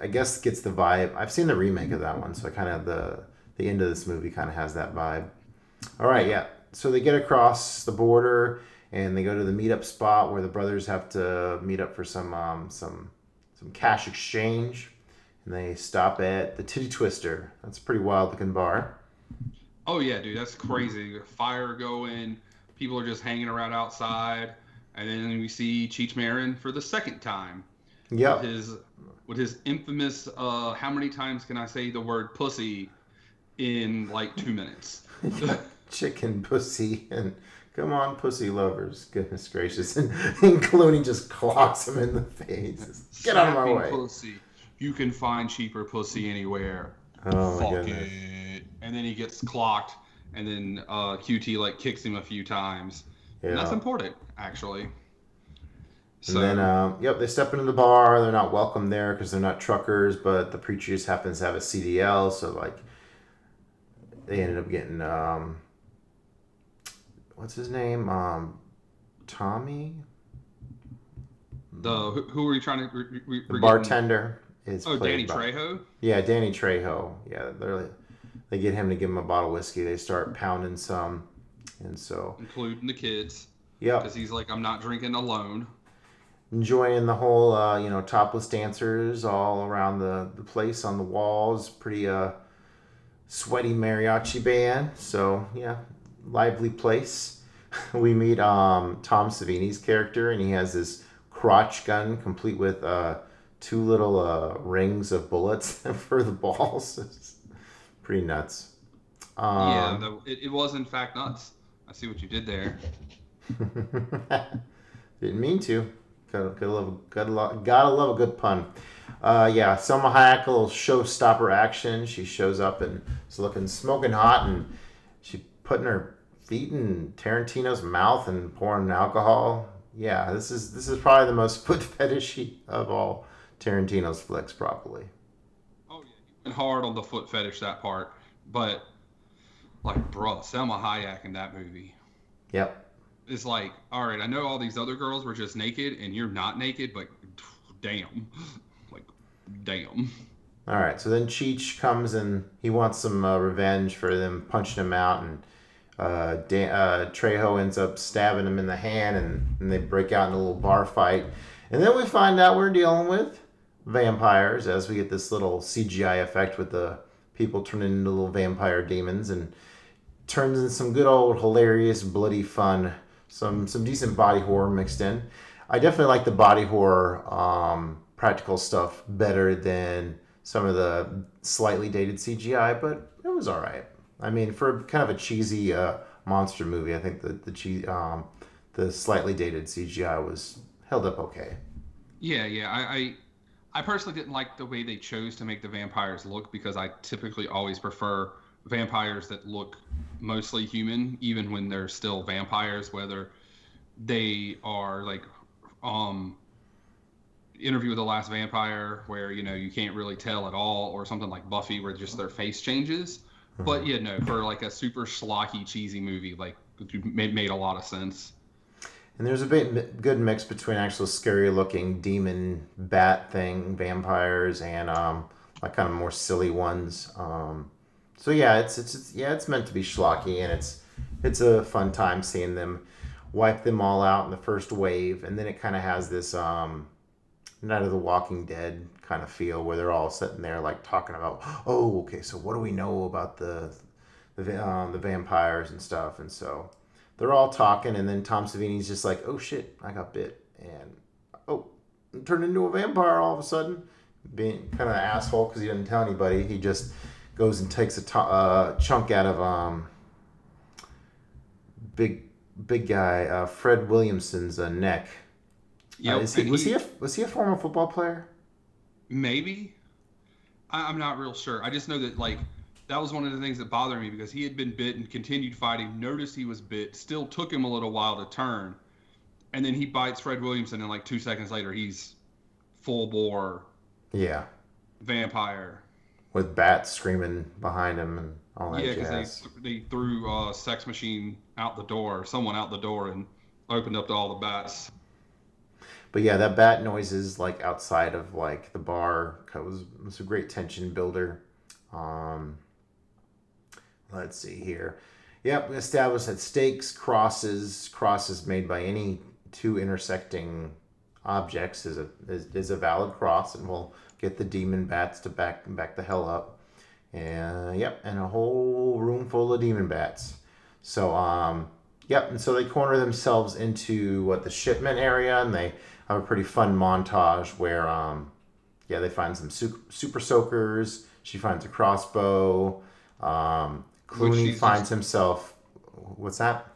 Speaker 1: I guess, gets the vibe. I've seen the remake of that one, so kind of the end of this movie kind of has that vibe. All right, yeah. So they get across the border and they go to the meetup spot where the brothers have to meet up for some cash exchange. And they stop at the Titty Twister. That's a pretty wild looking bar.
Speaker 2: Oh yeah, dude, that's crazy. Fire going, people are just hanging around outside, and then we see Cheech Marin for the second time.
Speaker 1: Yeah.
Speaker 2: With his infamous how many times can I say the word pussy in like 2 minutes?
Speaker 1: Chicken pussy and come on pussy lovers. Goodness gracious. And Clooney just clocks him in the face. Get out of my way.
Speaker 2: Pussy. You can find cheaper pussy anywhere.
Speaker 1: Oh my
Speaker 2: Fuck
Speaker 1: goodness.
Speaker 2: it. And then he gets clocked, and then QT like kicks him a few times. Yeah. And that's important, actually.
Speaker 1: So, and then, they step into the bar. They're not welcome there because they're not truckers, but the preacher just happens to have a CDL, so like they ended up getting what's his name? Tommy.
Speaker 2: Who are you trying to?
Speaker 1: The bartender.
Speaker 2: Danny Trejo?
Speaker 1: Yeah, Danny Trejo. Yeah, they get him to give him a bottle of whiskey. They start pounding some, and so
Speaker 2: including the kids.
Speaker 1: Yeah,
Speaker 2: because he's like, I'm not drinking alone.
Speaker 1: Enjoying the whole, topless dancers all around the place on the walls. Pretty sweaty mariachi band. So yeah, lively place. We meet Tom Savini's character, and he has this crotch gun complete with 2 little rings of bullets for the balls. It's pretty nuts.
Speaker 2: It was in fact nuts. I see what you did there.
Speaker 1: Didn't mean to. Gotta love a good pun. Selma Hayek, a little showstopper action. She shows up and is looking smoking hot, and she putting her feet in Tarantino's mouth and pouring alcohol. Yeah, this is probably the most foot fetishy of all Tarantino's flicks, probably.
Speaker 2: Oh yeah, he went hard on the foot fetish, that part, but like, bro, Selma Hayek in that movie.
Speaker 1: Yep.
Speaker 2: It's like, all right, I know all these other girls were just naked and you're not naked, but damn. Like, damn.
Speaker 1: All right, so then Cheech comes and he wants some revenge for them punching him out, and Trejo ends up stabbing him in the hand, and they break out in a little bar fight. And then we find out we're dealing with vampires, as we get this little CGI effect with the people turning into little vampire demons, and turns in some good old hilarious bloody fun. Some decent body horror mixed in. I definitely like the body horror practical stuff better than some of the slightly dated CGI, but it was all right. I mean, for kind of a cheesy monster movie, I think the slightly dated CGI was held up okay.
Speaker 2: Yeah. I personally didn't like the way they chose to make the vampires look, because I typically always prefer vampires that look mostly human, even when they're still vampires, whether they are like Interview with the Last Vampire, where you can't really tell at all, or something like Buffy, where just their face changes. Mm-hmm. But for like a super schlocky, cheesy movie, like, it made a lot of sense.
Speaker 1: And there's a good mix between actual scary looking demon bat thing, vampires, and like kind of more silly ones. So yeah, it's meant to be schlocky, and it's a fun time seeing them wipe them all out in the first wave, and then it kind of has this Night of the Walking Dead kind of feel where they're all sitting there like talking about, oh, okay, so what do we know about the vampires and stuff, and so they're all talking, and then Tom Savini's just like, oh shit, I got bit, and oh, I'm turned into a vampire all of a sudden, being kind of an asshole because he didn't tell anybody. He just goes and takes a chunk out of big guy Fred Williamson's neck.
Speaker 2: Yeah,
Speaker 1: was he a former football player?
Speaker 2: Maybe. I'm not real sure. I just know that like that was one of the things that bothered me because he had been bit and continued fighting, noticed he was bit, still took him a little while to turn, and then he bites Fred Williamson, and like 2 seconds later he's full bore vampire.
Speaker 1: With bats screaming behind him and all that jazz.
Speaker 2: Yeah, because they threw Sex Machine out the door, someone out the door, and opened up to all the bats.
Speaker 1: But yeah, that bat noise is like outside of like the bar. It was a great tension builder. Let's see here. Yep, we established that stakes, crosses made by any two intersecting objects is a valid cross, and we'll get the demon bats to back the hell up. And and a whole room full of demon bats. So and so they corner themselves into the shipment area, and they have a pretty fun montage where they find some super soakers. She finds a crossbow. Clooney finds himself. What's that?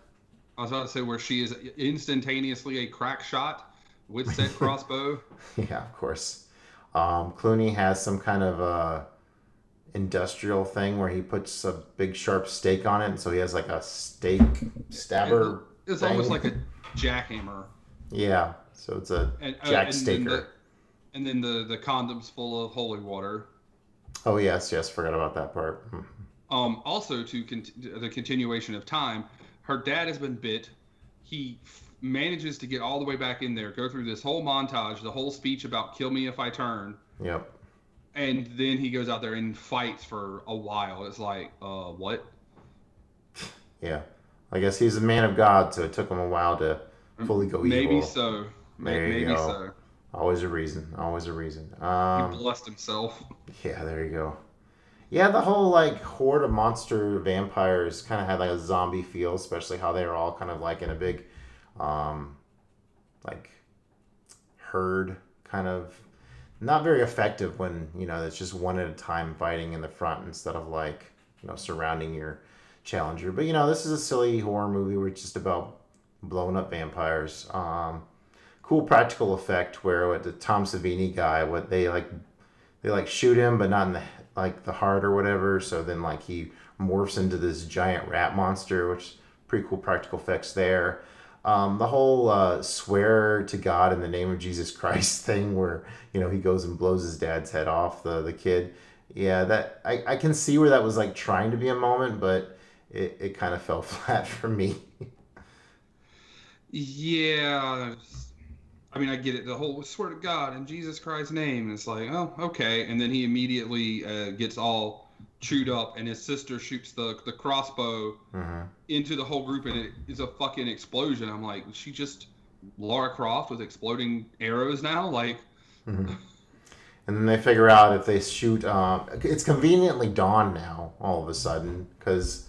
Speaker 2: I was about to say where she is instantaneously a crack shot with said crossbow.
Speaker 1: Yeah, of course. Clooney has some kind of industrial thing where he puts a big sharp stake on it, and so he has like a stake stabber.
Speaker 2: It's
Speaker 1: thing.
Speaker 2: Almost like a jackhammer.
Speaker 1: Yeah, so it's a jack staker.
Speaker 2: And then the condoms full of holy water.
Speaker 1: Oh yes, forgot about that part.
Speaker 2: Also, to the continuation of time, her dad has been bit. He manages to get all the way back in there, go through this whole montage, the whole speech about "kill me if I turn."
Speaker 1: Yep.
Speaker 2: And then he goes out there and fights for a while. It's like, what?
Speaker 1: Yeah, I guess he's a man of God, so it took him a while to fully go evil.
Speaker 2: Maybe so.
Speaker 1: Maybe
Speaker 2: so.
Speaker 1: Always a reason.
Speaker 2: He blessed himself.
Speaker 1: Yeah, there you go. Yeah, the whole like horde of monster vampires kind of had like a zombie feel, especially how they were all kind of like in a big, like herd kind of. Not very effective when it's just one at a time fighting in the front instead of like surrounding your challenger. But this is a silly horror movie where it's just about blowing up vampires. Cool practical effect where the Tom Savini guy, they shoot him, but not in the heart or whatever. So then he morphs into this giant rat monster, which pretty cool practical effects there. The whole swear to God in the name of Jesus Christ thing where he goes and blows his dad's head off, the kid. Yeah, that I can see where that was trying to be a moment, but it kind of fell flat for me.
Speaker 2: Yeah, I mean, I get it. The whole swear to God in Jesus Christ's name. It's like, oh, okay. And then he immediately gets all chewed up, and his sister shoots the crossbow into the whole group, and it is a fucking explosion. I'm like, she just Lara Croft with exploding arrows now?
Speaker 1: And then they figure out if they shoot, it's conveniently dawn now all of a sudden, because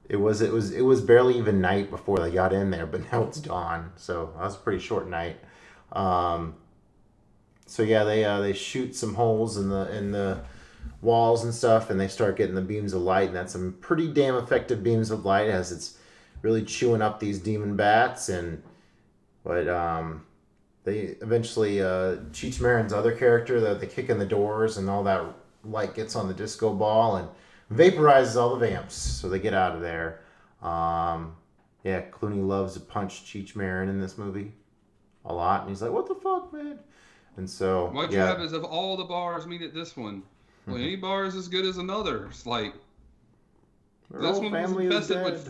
Speaker 1: it was barely even night before they got in there, but now it's dawn, so that was a pretty short night. So yeah, they shoot some holes in the walls and stuff, and they start getting the beams of light, and that's some pretty damn effective beams of light as it's really chewing up these demon bats. But they eventually Cheech Marin's other character, that they kick in the doors and all that light gets on the disco ball and vaporizes all the vamps, so they get out of there. Clooney loves to punch Cheech Marin in this movie a lot, and he's like, what the fuck, man? And so
Speaker 2: what you have is, of all the bars meet at this one, well, any bar is as good as another. It's like
Speaker 1: this one was infested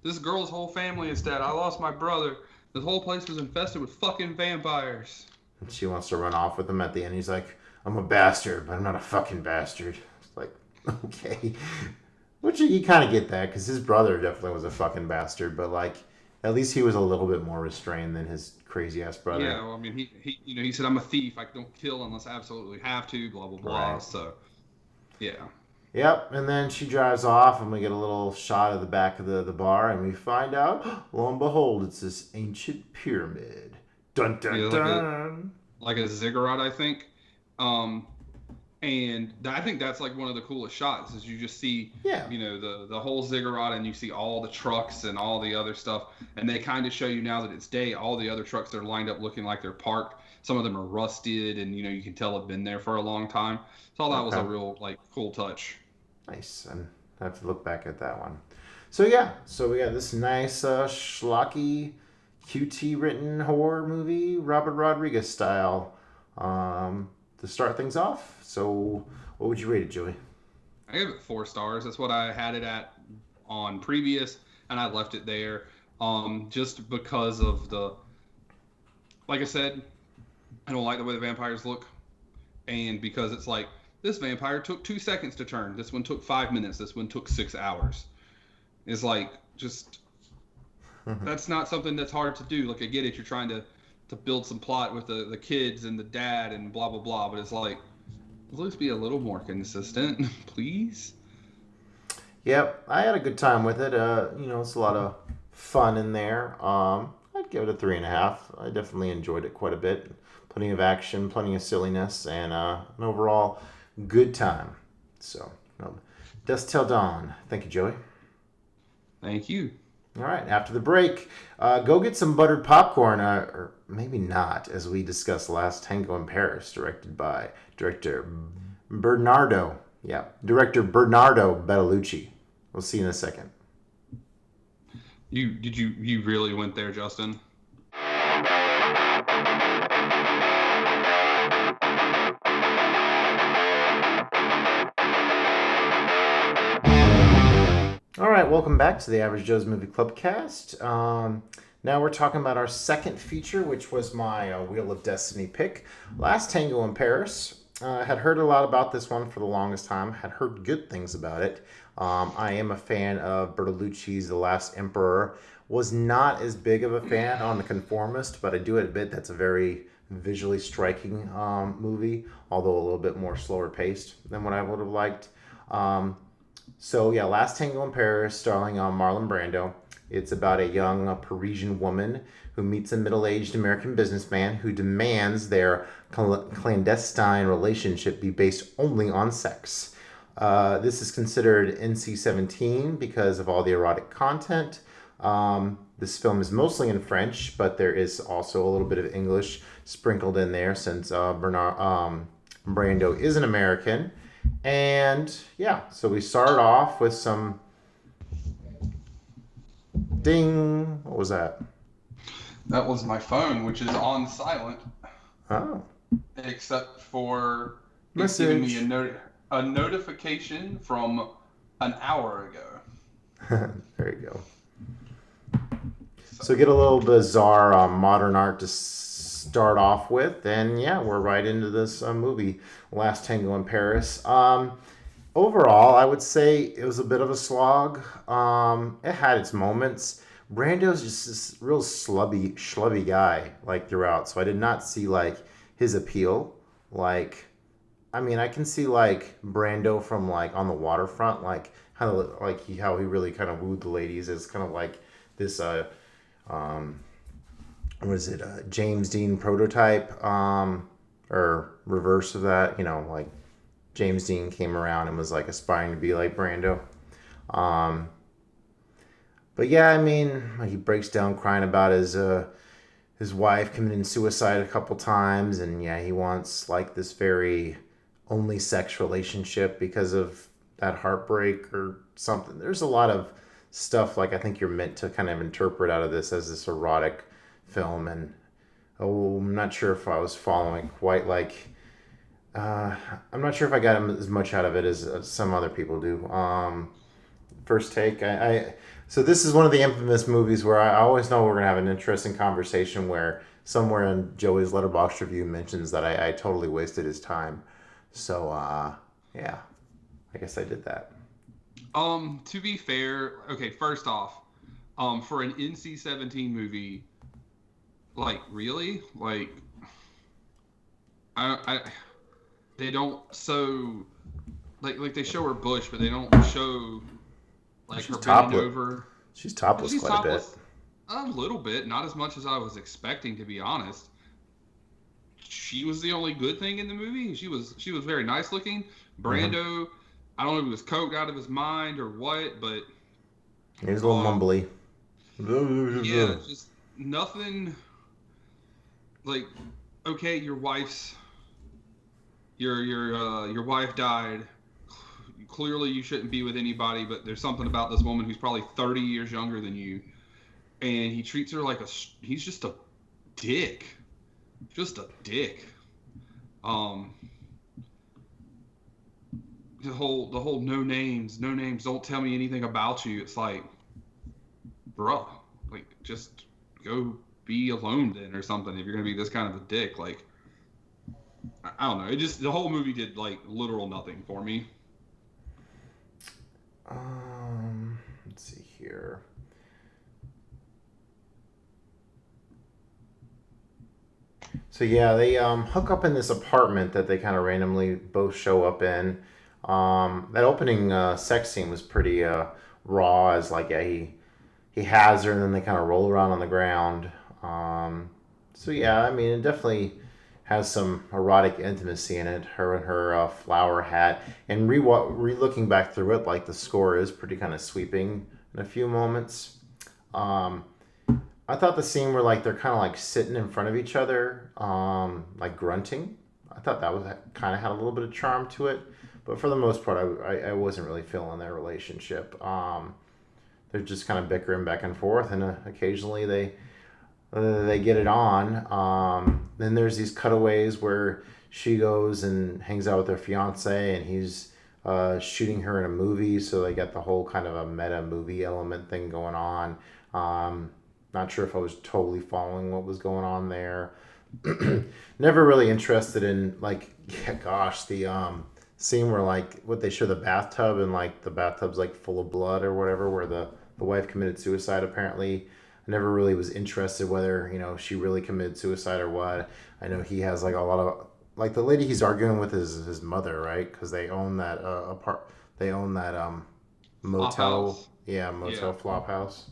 Speaker 2: This girl's whole family is dead. I lost my brother. This whole place was infested with fucking vampires.
Speaker 1: And she wants to run off with him at the end. He's like, I'm a bastard, but I'm not a fucking bastard. It's like, okay. Which you kind of get that, because his brother definitely was a fucking bastard, but like, at least he was a little bit more restrained than his crazy ass brother.
Speaker 2: Yeah, well, I mean, he said, I'm a thief. I don't kill unless I absolutely have to, blah, blah, blah.
Speaker 1: Right.
Speaker 2: So, yeah.
Speaker 1: Yep, and then she drives off, and we get a little shot of the back of the bar, and we find out, lo and behold, it's this ancient pyramid. Dun dun
Speaker 2: Yeah,
Speaker 1: dun.
Speaker 2: Like a ziggurat, I think. And I think that's like one of the coolest shots is you just see,
Speaker 1: Yeah.
Speaker 2: you know, the whole ziggurat, and you see all the trucks and all the other stuff. And they kind of show you now that it's day, all the other trucks that are lined up looking like they're parked. Some of them are rusted, and you know you can tell have been there for a long time. So all that was a real like cool touch.
Speaker 1: Nice, and I have to look back at that one. So yeah, so we got this nice schlocky, QT written horror movie, Robert Rodriguez style, to start things off. So what would you rate it, Joey?
Speaker 2: I gave it 4 stars. That's what I had it at on previous, and I left it there. Just because of the, like I said, I don't like the way the vampires look, and because it's like this vampire took 2 seconds to turn, this one took 5 minutes, this one took 6 hours. It's like just that's not something that's hard to do. Like I get it, you're trying to build some plot with the kids and the dad and blah blah blah, but it's like at least be a little more consistent, please.
Speaker 1: Yep, I had a good time with it. It's a lot of fun in there. I'd give it a 3.5. I definitely enjoyed it quite a bit. Plenty of action, plenty of silliness, and an overall good time. So, Dusk Till Dawn. Thank you, Joey.
Speaker 2: Thank you.
Speaker 1: All right, after the break, go get some buttered popcorn, or maybe not, as we discuss Last Tango in Paris, directed by director Bernardo Bertolucci. We'll see you in a second.
Speaker 2: You really went there, Justin?
Speaker 1: All right, welcome back to the Average Joe's Movie Club cast. Now we're talking about our second feature, which was my Wheel of Destiny pick, Last Tango in Paris. Had heard a lot about this one for the longest time, had heard good things about it. I am a fan of Bertolucci's The Last Emperor. Was not as big of a fan on The Conformist, but I do admit that's a very visually striking movie, although a little bit more slower paced than what I would have liked. So yeah, Last Tango in Paris, starring Marlon Brando. It's about a young Parisian woman who meets a middle-aged American businessman who demands their clandestine relationship be based only on sex. This is considered NC-17 because of all the erotic content. This film is mostly in French, but there is also a little bit of English sprinkled in there since Brando is an American. And yeah, so we start off with some ding. What was that?
Speaker 2: That was my phone, which is on silent.
Speaker 1: Oh.
Speaker 2: Except for it's giving me a notification from an hour ago.
Speaker 1: There you go. So get a little bizarre modern art to start off with, and yeah, we're right into this movie, Last Tango in Paris. Overall, I would say it was a bit of a slog. It had its moments. Brando's just this real schlubby guy, like, throughout, so I did not see, like, his appeal. Like, I mean, I can see, like, Brando from, like, On the Waterfront, like, kind of like how he really kind of wooed the ladies as kind of like this, James Dean prototype, or reverse of that, like James Dean came around and was like aspiring to be like Brando. But yeah, I mean, he breaks down crying about his wife committing suicide a couple times, and yeah, he wants like this very only sex relationship because of that heartbreak or something. There's a lot of stuff, like, I think you're meant to kind of interpret out of this as this erotic film, and I'm not sure if I was following quite like I'm not sure if I got as much out of it as some other people do. first take. So this is one of the infamous movies where I always know we're gonna have an interesting conversation where somewhere in Joey's Letterboxd review mentions that I totally wasted his time. So yeah, I guess I did that.
Speaker 2: To be fair, okay, first off, for an NC-17 movie, like really, like I they don't so like they show her bush, but they don't show like
Speaker 1: She's
Speaker 2: her bending
Speaker 1: topless.
Speaker 2: over.
Speaker 1: She's topless
Speaker 2: She's
Speaker 1: quite
Speaker 2: topless a little bit, not as much as I was expecting, to be honest. She was the only good thing in the movie. She was very nice looking. Brando, I don't know if he was coked out of his mind or what, but
Speaker 1: a bit. He was a little mumbly.
Speaker 2: yeah, just nothing. Like, okay, your wife died. Clearly, you shouldn't be with anybody, but there's something about this woman who's probably 30 years younger than you, and he treats her like he's just a dick. Just a dick. The whole no names, don't tell me anything about you. It's like, bruh, like, just go be alone then or something if you're gonna be this kind of a dick. Like, I don't know. It just, the whole movie did like literal nothing for me.
Speaker 1: Let's see here. So yeah, they hook up in this apartment that they kind of randomly both show up in. That opening sex scene was pretty raw, as like yeah, he has her and then they kind of roll around on the ground. So yeah, I mean it definitely has some erotic intimacy in it. Her in her flower hat, and re-looking back through it, like the score is pretty kind of sweeping in a few moments. I thought the scene where like they're kind of like sitting in front of each other, like grunting. I thought that was kind of had a little bit of charm to it, but for the most part, I wasn't really feeling their relationship. They're just kind of bickering back and forth, and occasionally they get it on. Then there's these cutaways where she goes and hangs out with her fiance, and he's shooting her in a movie, so they got the whole kind of a meta movie element thing going on. Not sure if I was totally following what was going on there. Never really interested in like, yeah, gosh, the scene where like what they show the bathtub and like the bathtub's like full of blood or whatever, where the wife committed suicide apparently. I never really was interested whether she really committed suicide or what. I know he has like a lot of like the lady he's arguing with is his mother, right? Because they own that they own that motel, motel flop house.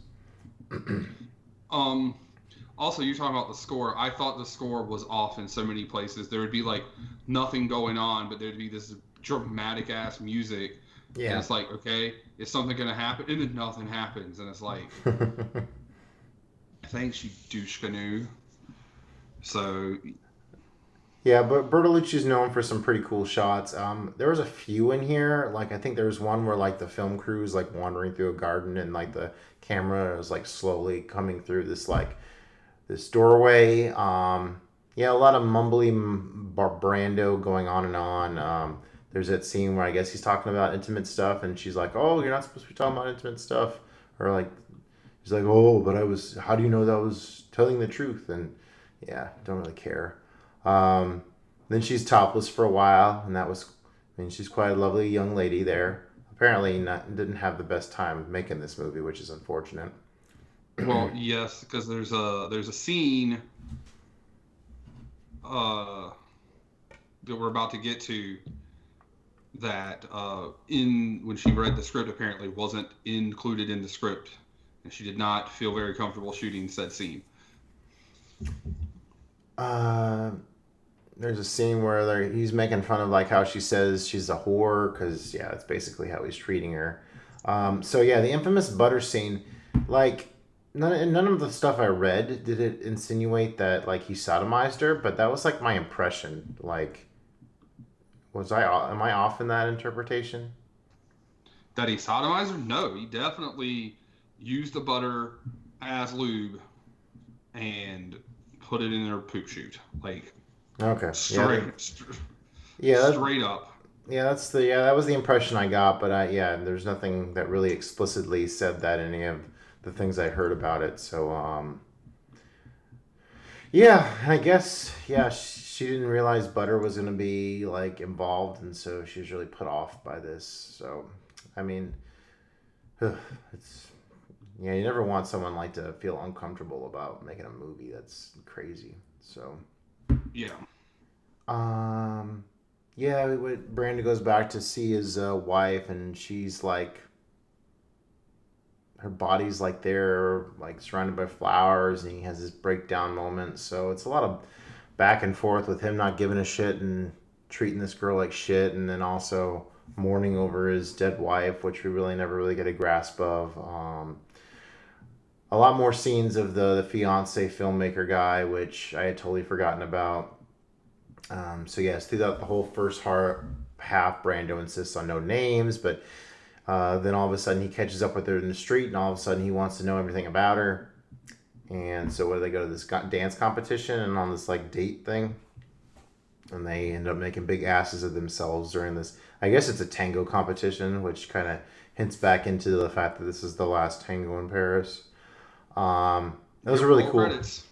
Speaker 2: Also, you're talking about the score. I thought the score was off in so many places. There would be like nothing going on, but there'd be this dramatic ass music. Yeah. And it's like, okay, is something gonna happen? And then nothing happens, and it's like, thanks, you douche canoe. So.
Speaker 1: Yeah, but Bertolucci's known for some pretty cool shots. There was a few in here. Like I think there was one where like the film crew is like wandering through a garden and like the camera is like slowly coming through this doorway. Yeah, a lot of mumbly Brando going on and on. There's that scene where I guess he's talking about intimate stuff and she's like, "Oh, you're not supposed to be talking about intimate stuff," or like he's like, "Oh, but I was. How do you know that I was telling the truth?" And yeah, don't really care. Then she's topless for a while, and that was, I mean, she's quite a lovely young lady there. Apparently didn't have the best time making this movie, which is unfortunate.
Speaker 2: Well, yes, because there's a scene that we're about to get to that when she read the script apparently wasn't included in the script, and she did not feel very comfortable shooting said scene.
Speaker 1: There's a scene where he's making fun of like how she says she's a whore, because yeah, that's basically how he's treating her. So yeah, the infamous butter scene, like none of the stuff I read did it insinuate that like he sodomized her, but that was like my impression. Like, am I off in that interpretation?
Speaker 2: That he sodomized her? No, he definitely used the butter as lube and put it in her poop chute. Like,
Speaker 1: okay,
Speaker 2: straight up.
Speaker 1: that was the impression I got. But there's nothing that really explicitly said that in any of the things I heard about it. So yeah, I guess she didn't realize butter was gonna be like involved, and so she was really put off by this. So, I mean, it's you never want someone like to feel uncomfortable about making a movie. That's crazy. So,
Speaker 2: Yeah.
Speaker 1: Brandon goes back to see his wife, and she's like, her body's like there, like surrounded by flowers, and he has this breakdown moment. So it's a lot of back and forth with him not giving a shit and treating this girl like shit, and then also mourning over his dead wife, which we really never really get a grasp of. A lot more scenes of the fiance filmmaker guy, which I had totally forgotten about. So yes, throughout the whole first half, Brando insists on no names, but then all of a sudden he catches up with her in the street, and all of a sudden he wants to know everything about her. And so what do they go to this dance competition and on this like date thing? And they end up making big asses of themselves during this. I guess it's a tango competition, which kind of hints back into the fact that this is the last tango in Paris. Those are really cool.
Speaker 2: Credits.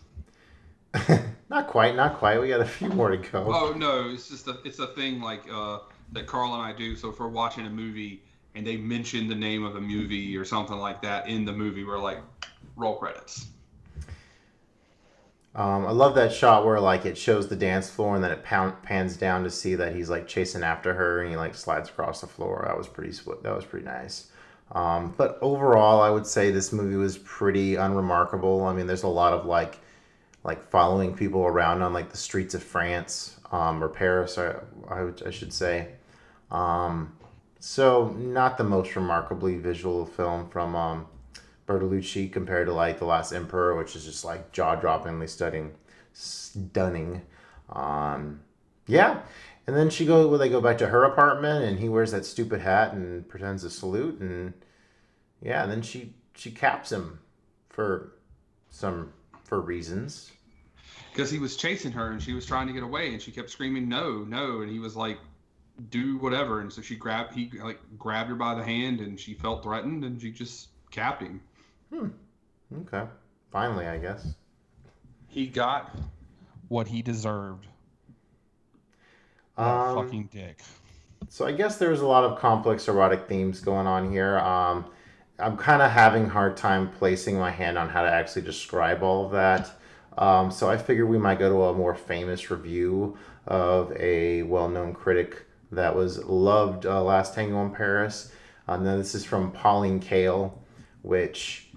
Speaker 1: Not quite. We got a few more to go.
Speaker 2: Oh no, it's a thing like that Carl and I do. So if we're watching a movie and they mention the name of a movie or something like that in the movie, we're like, roll credits.
Speaker 1: I love that shot where like it shows the dance floor and then it pans down to see that he's like chasing after her and he like slides across the floor. That was pretty nice. But overall, I would say this movie was pretty unremarkable. I mean, there's a lot of like following people around on like the streets of France or Paris, I should say. So not the most remarkably visual film from Bertolucci compared to like The Last Emperor, which is just like jaw-droppingly stunning. And then they go back to her apartment, and he wears that stupid hat and pretends to salute, and then she caps him for reasons.
Speaker 2: Because he was chasing her and she was trying to get away, and she kept screaming no, no, and he was like, do whatever, and so he grabbed her by the hand, and she felt threatened, and she just capped him.
Speaker 1: Okay. Finally, I guess.
Speaker 2: He got what he deserved. That fucking dick.
Speaker 1: So I guess there's a lot of complex erotic themes going on here. I'm kind of having a hard time placing my hand on how to actually describe all of that. So I figured we might go to a more famous review of a well-known critic that loved Last Tango in Paris. And then this is from Pauline Kael, which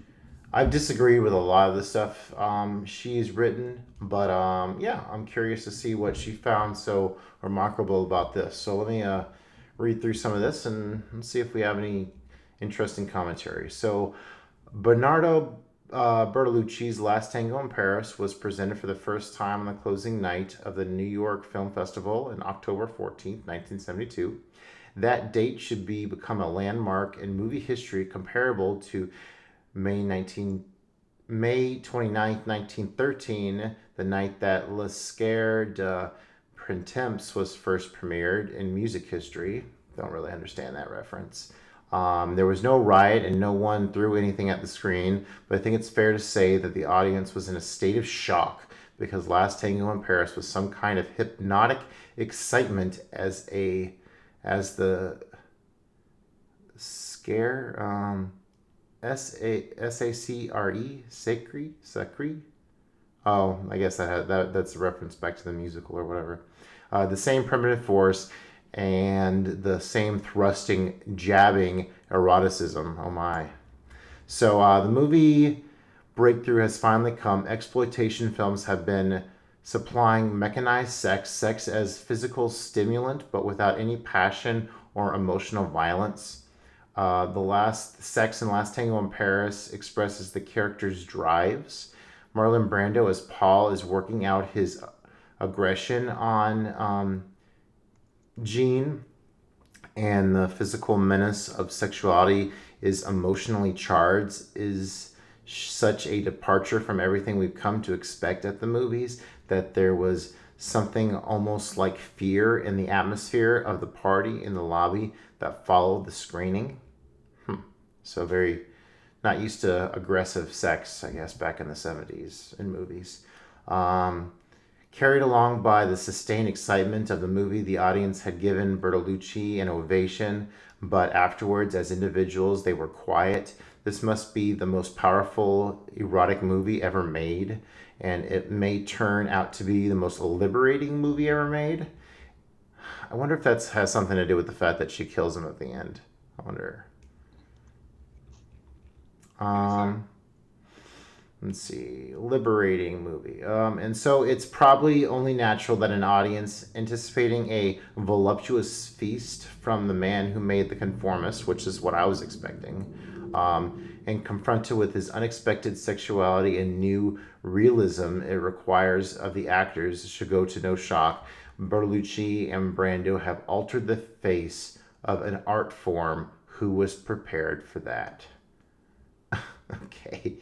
Speaker 1: I've disagreed with a lot of the stuff she's written, but I'm curious to see what she found so remarkable about this. So let me read through some of this and see if we have any interesting commentary. So Bernardo Bertolucci's Last Tango in Paris was presented for the first time on the closing night of the New York Film Festival on October 14th, 1972. That date should become a landmark in movie history comparable to May 29th, 1913, the night that Le Scare de Printemps was first premiered in music history. Don't really understand that reference. There was no riot and no one threw anything at the screen, but I think it's fair to say that the audience was in a state of shock because Last Tango in Paris was some kind of hypnotic excitement as the scare, S-A-C-R-E, Sacre. Oh, I guess that's a reference back to the musical or whatever. The same primitive force and the same thrusting, jabbing eroticism. Oh my. So the movie breakthrough has finally come. Exploitation films have been supplying mechanized sex as physical stimulant, but without any passion or emotional violence. The last Sex and Last Tango in Paris expresses the character's drives. Marlon Brando as Paul is working out his aggression on Jean, and the physical menace of sexuality is emotionally charged. such a departure from everything we've come to expect at the movies that there was something almost like fear in the atmosphere of the party in the lobby that followed the screening. So very not used to aggressive sex, I guess, back in the 70s in movies. Carried along by the sustained excitement of the movie, the audience had given Bertolucci an ovation, but afterwards, as individuals, they were quiet. This must be the most powerful erotic movie ever made, and it may turn out to be the most liberating movie ever made. I wonder if that has something to do with the fact that she kills him at the end. I wonder. Let's see, liberating movie. And so it's probably only natural that an audience anticipating a voluptuous feast from the man who made The Conformist, which is what I was expecting, and confronted with his unexpected sexuality and new realism it requires of the actors, should go to no shock. Bertolucci and Brando have altered the face of an art form. Who was prepared for that? Okay.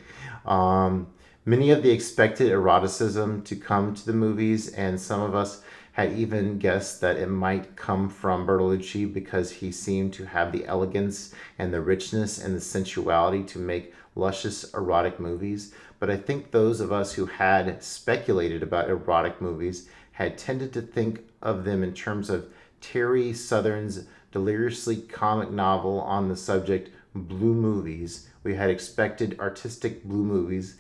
Speaker 1: Many of the expected eroticism to come to the movies, and some of us had even guessed that it might come from Bertolucci because he seemed to have the elegance and the richness and the sensuality to make luscious erotic movies. But I think those of us who had speculated about erotic movies had tended to think of them in terms of Terry Southern's deliriously comic novel on the subject, Blue Movies. We had expected artistic blue movies,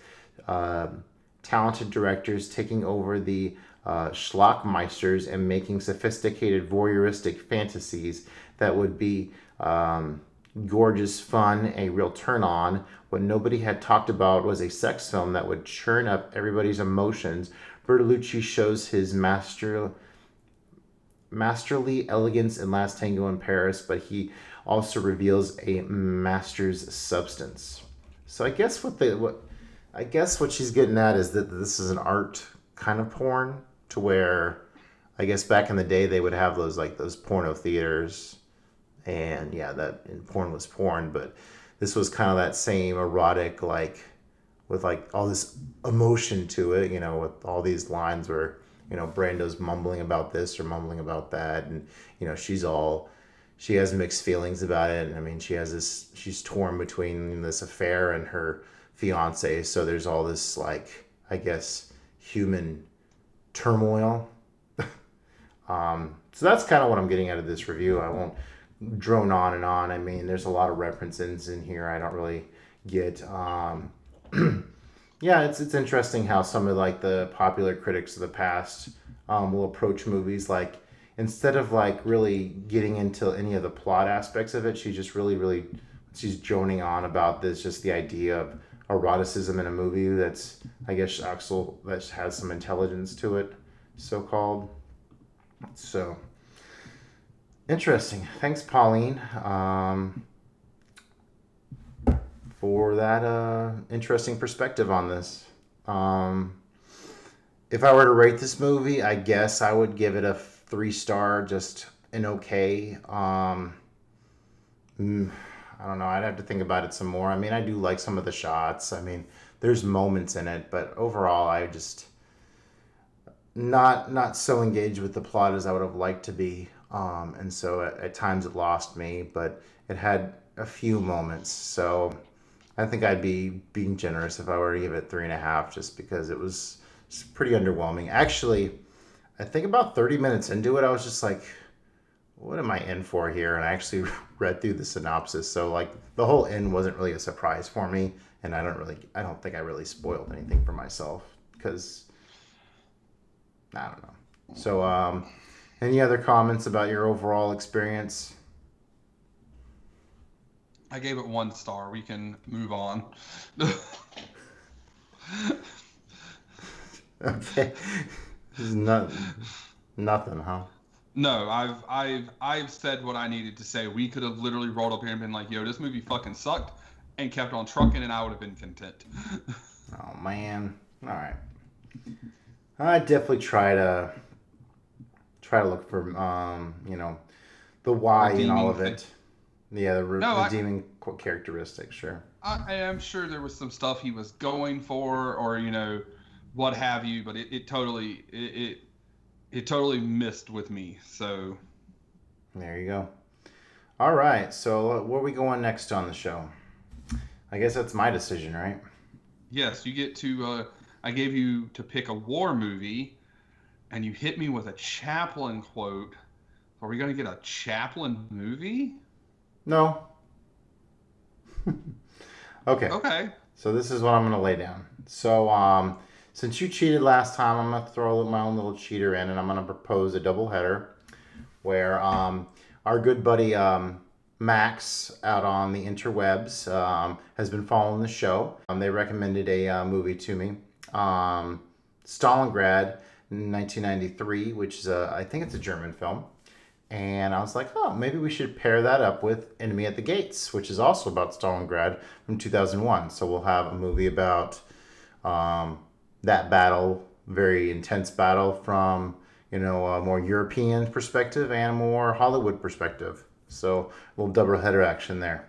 Speaker 1: talented directors taking over the schlockmeisters and making sophisticated voyeuristic fantasies that would be gorgeous fun, a real turn on. What nobody had talked about was a sex film that would churn up everybody's emotions. Bertolucci shows his masterly elegance in Last Tango in Paris, but he also reveals a master's substance. So I guess what she's getting at is that this is an art kind of porn, to where I guess back in the day they would have those porno theaters, and yeah, that porn was porn, but this was kind of that same erotic, with all this emotion to it, with all these lines where Brando's mumbling about this or mumbling about that, and she has mixed feelings about it. I mean, she's torn between this affair and her fiance, so there's all this I guess human turmoil. So that's kind of what I'm getting out of this review. I won't drone on and on. I mean, there's a lot of references in here I don't really get. Yeah, it's interesting how some of the popular critics of the past will approach movies instead of really getting into any of the plot aspects of it, she just she's droning on about this, just the idea of eroticism in a movie that's, I guess, Axel, that has some intelligence to it, so-called. So, interesting. Thanks, Pauline, for that interesting perspective on this. If I were to rate this movie, I guess I would give it a 3-star, just an okay. I don't know. I'd have to think about it some more. I mean, I do like some of the shots. I mean, there's moments in it, but overall, I just not so engaged with the plot as I would have liked to be. And so at times it lost me, but it had a few moments. So I think I'd be being generous if I were to give it 3.5, just because it was pretty underwhelming. Actually, I think about 30 minutes into it, I was just like, what am I in for here? And I actually read through the synopsis. So the whole end wasn't really a surprise for me. And I don't think I really spoiled anything for myself, because I don't know. So, any other comments about your overall experience?
Speaker 2: I gave it 1 star. We can move on.
Speaker 1: Okay. Nothing, huh?
Speaker 2: No, I've said what I needed to say. We could have literally rolled up here and been like, "Yo, this movie fucking sucked," and kept on trucking, and I would have been content.
Speaker 1: Oh man! All right. I definitely try to look for the why in all of it. Yeah, the redeeming characteristics. Sure.
Speaker 2: I am sure there was some stuff he was going for, or what have you, but it totally missed with me. So
Speaker 1: There you go. All right. So where are we going next on the show? I guess that's my decision, right?
Speaker 2: yes, you get to. I gave you to pick a war movie, and you hit me with a Chaplin quote. Are we gonna get a Chaplin movie?
Speaker 1: No. Okay.
Speaker 2: Okay.
Speaker 1: So this is what I'm going to lay down. So since you cheated last time, I'm going to throw my own little cheater in, and I'm going to propose a double header where our good buddy Max out on the interwebs has been following the show. They recommended a movie to me, Stalingrad, 1993, which is I think it's a German film. And I was like, oh, maybe we should pair that up with Enemy at the Gates, which is also about Stalingrad from 2001. So we'll have a movie about that battle, very intense battle from, a more European perspective and a more Hollywood perspective. So a little double header action there.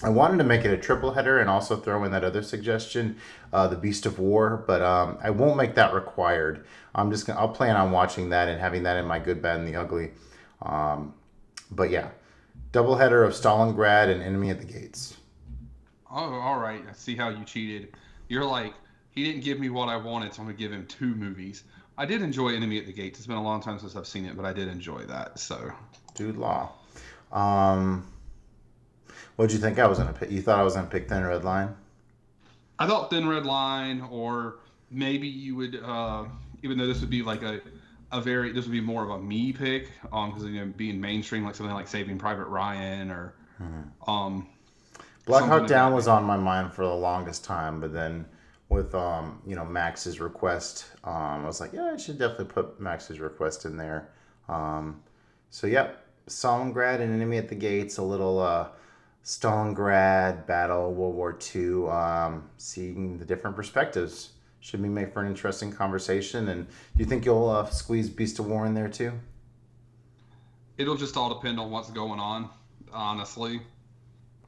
Speaker 1: I wanted to make it a triple header and also throw in that other suggestion, The Beast of War, but I won't make that required. I'll plan on watching that and having that in my good, bad, and the ugly. But yeah, doubleheader of Stalingrad and Enemy at the Gates.
Speaker 2: Oh, all right. I see how you cheated. You're like, he didn't give me what I wanted, so I'm gonna give him 2 movies. I did enjoy Enemy at the Gates. It's been a long time since I've seen it, but I did enjoy that. So,
Speaker 1: Dude Law. What'd you think I was gonna pick? You thought I was gonna pick Thin Red Line?
Speaker 2: I thought Thin Red Line, or maybe you would, even though this would be like this would be more of a me pick, because being mainstream, like something like Saving Private Ryan or
Speaker 1: Black Hawk Down was on my mind for the longest time, but then with Max's request, I was like, yeah, I should definitely put Max's request in there. So yep, Stalingrad and Enemy at the Gates, a little Stalingrad battle, World War II, seeing the different perspectives. Should we make for an interesting conversation? And do you think you'll squeeze Beast of War in there too?
Speaker 2: It'll just all depend on what's going on, honestly.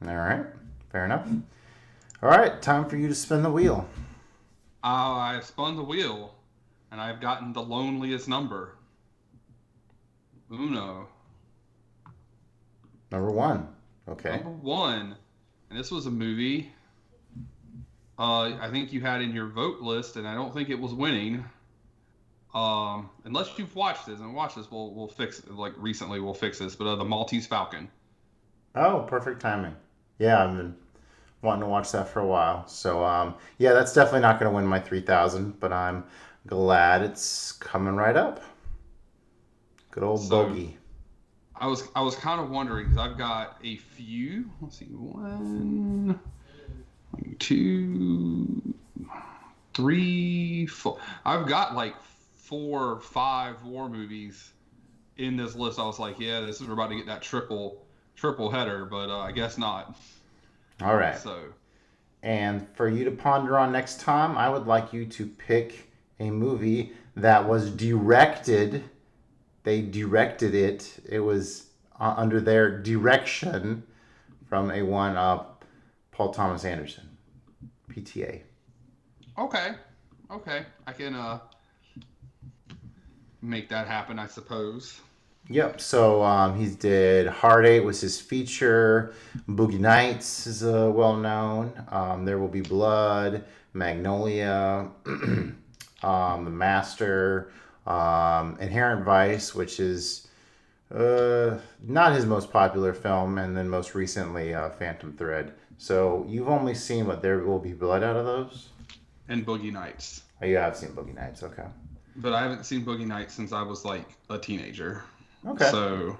Speaker 1: All right, fair enough. All right, time for you to spin the wheel.
Speaker 2: I've spun the wheel, and I've gotten the loneliest number. Uno.
Speaker 1: Number 1. Okay.
Speaker 2: Number 1. And this was a movie I think you had in your vote list, and I don't think it was winning. Unless you've watched this, we'll fix it. Like recently, we'll fix this. But The Maltese Falcon.
Speaker 1: Oh, perfect timing. Yeah, I've been wanting to watch that for a while. So, yeah, that's definitely not going to win my 3,000, but I'm glad it's coming right up. Good old bogey.
Speaker 2: I was kind of wondering, because I've got a few. Let's see, 1, 2, 3, 4. I've got like 4 or 5 war movies in this list. I was like, yeah, we're about to get that triple header, but I guess not.
Speaker 1: All right.
Speaker 2: So,
Speaker 1: and for you to ponder on next time, I would like you to pick a movie that was directed. They directed it. It was under their direction from Paul Thomas Anderson, PTA.
Speaker 2: Okay. I can make that happen, I suppose.
Speaker 1: Yep. So he did Hard 8 was his feature. Boogie Nights is well known. There Will Be Blood, Magnolia, The Master, Inherent Vice, which is not his most popular film, and then most recently Phantom Thread. So you've only seen what There Will Be Blood out of those?
Speaker 2: And Boogie Nights.
Speaker 1: Oh, you have seen Boogie Nights, okay.
Speaker 2: But I haven't seen Boogie Nights since I was like a teenager.
Speaker 1: Okay.
Speaker 2: So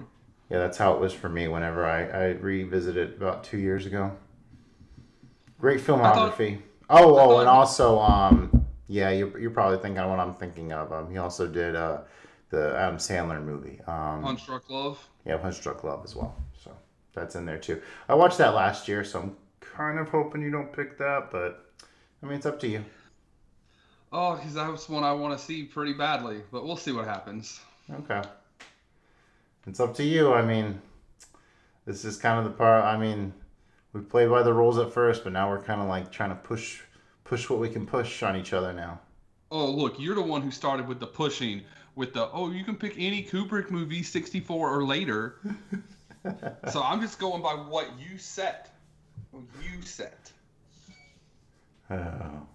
Speaker 1: yeah, that's how it was for me whenever I revisited it about 2 years ago. Great filmography. And also, yeah, you're probably thinking of what I'm thinking of. He also did the Adam Sandler movie.
Speaker 2: Punch Drunk Love?
Speaker 1: Yeah, Punch Drunk Love as well. So that's in there too. I watched that last year, so I'm kind of hoping you don't pick that, but I mean, it's up to you.
Speaker 2: Oh, because that's one I want to see pretty badly, but we'll see what happens.
Speaker 1: Okay. It's up to you. I mean, this is kind of the part. I mean, We played by the rules at first, but now we're kind of like trying to push what we can push on each other now.
Speaker 2: Oh, look, you're the one who started with the pushing, with the, oh, you can pick any Kubrick movie 64 or later. So I'm just going by what you set. You set.
Speaker 1: Oh.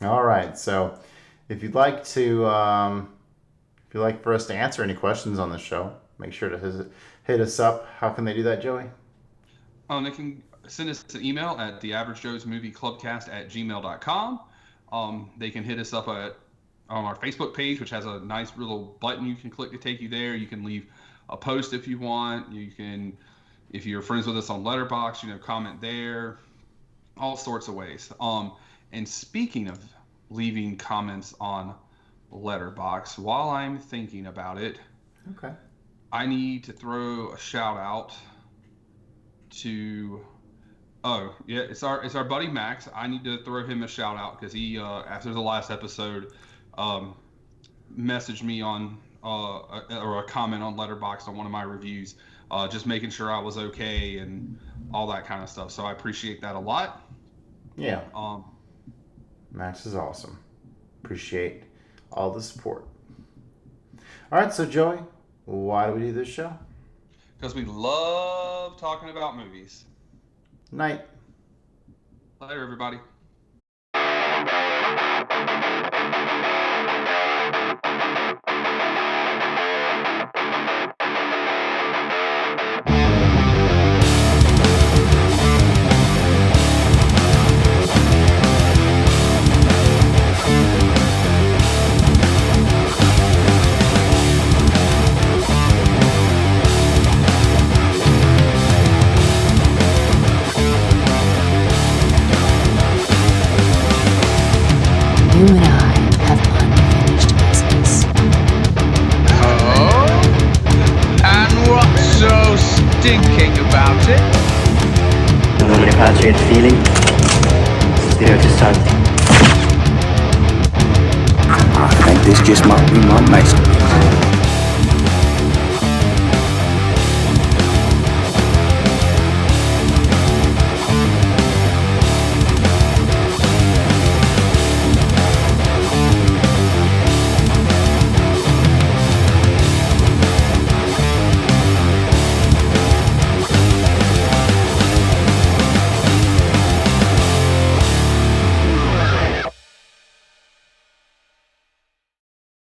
Speaker 1: All right. So if you'd like to, if you'd like for us to answer any questions on the show, make sure to hit us up. How can they do that, Joey?
Speaker 2: They can send us an email at theaveragejoesmovieclubcast@gmail.com. They can hit us up on our Facebook page, which has a nice little button you can click to take you there. You can leave a post if you want. You can, if you're friends with us on Letterboxd, comment there. All sorts of ways. And speaking of leaving comments on Letterboxd, while I'm thinking about it,
Speaker 1: okay,
Speaker 2: I need to throw a shout out to. Oh yeah, it's our buddy Max. I need to throw him a shout out because he after the last episode messaged me on or a comment on Letterboxd on one of my reviews, just making sure I was okay and all that kind of stuff. So I appreciate that a lot.
Speaker 1: Yeah. Max is awesome. Appreciate all the support. All right, so Joey, why do we do this show?
Speaker 2: Because we love talking about movies.
Speaker 1: Night.
Speaker 2: Later, everybody.
Speaker 3: You and I have unfinished business.
Speaker 4: Oh? And what's so stinking about it?
Speaker 5: Non è facile feeling. Spirito santo.
Speaker 6: I think this just might be my masterpiece.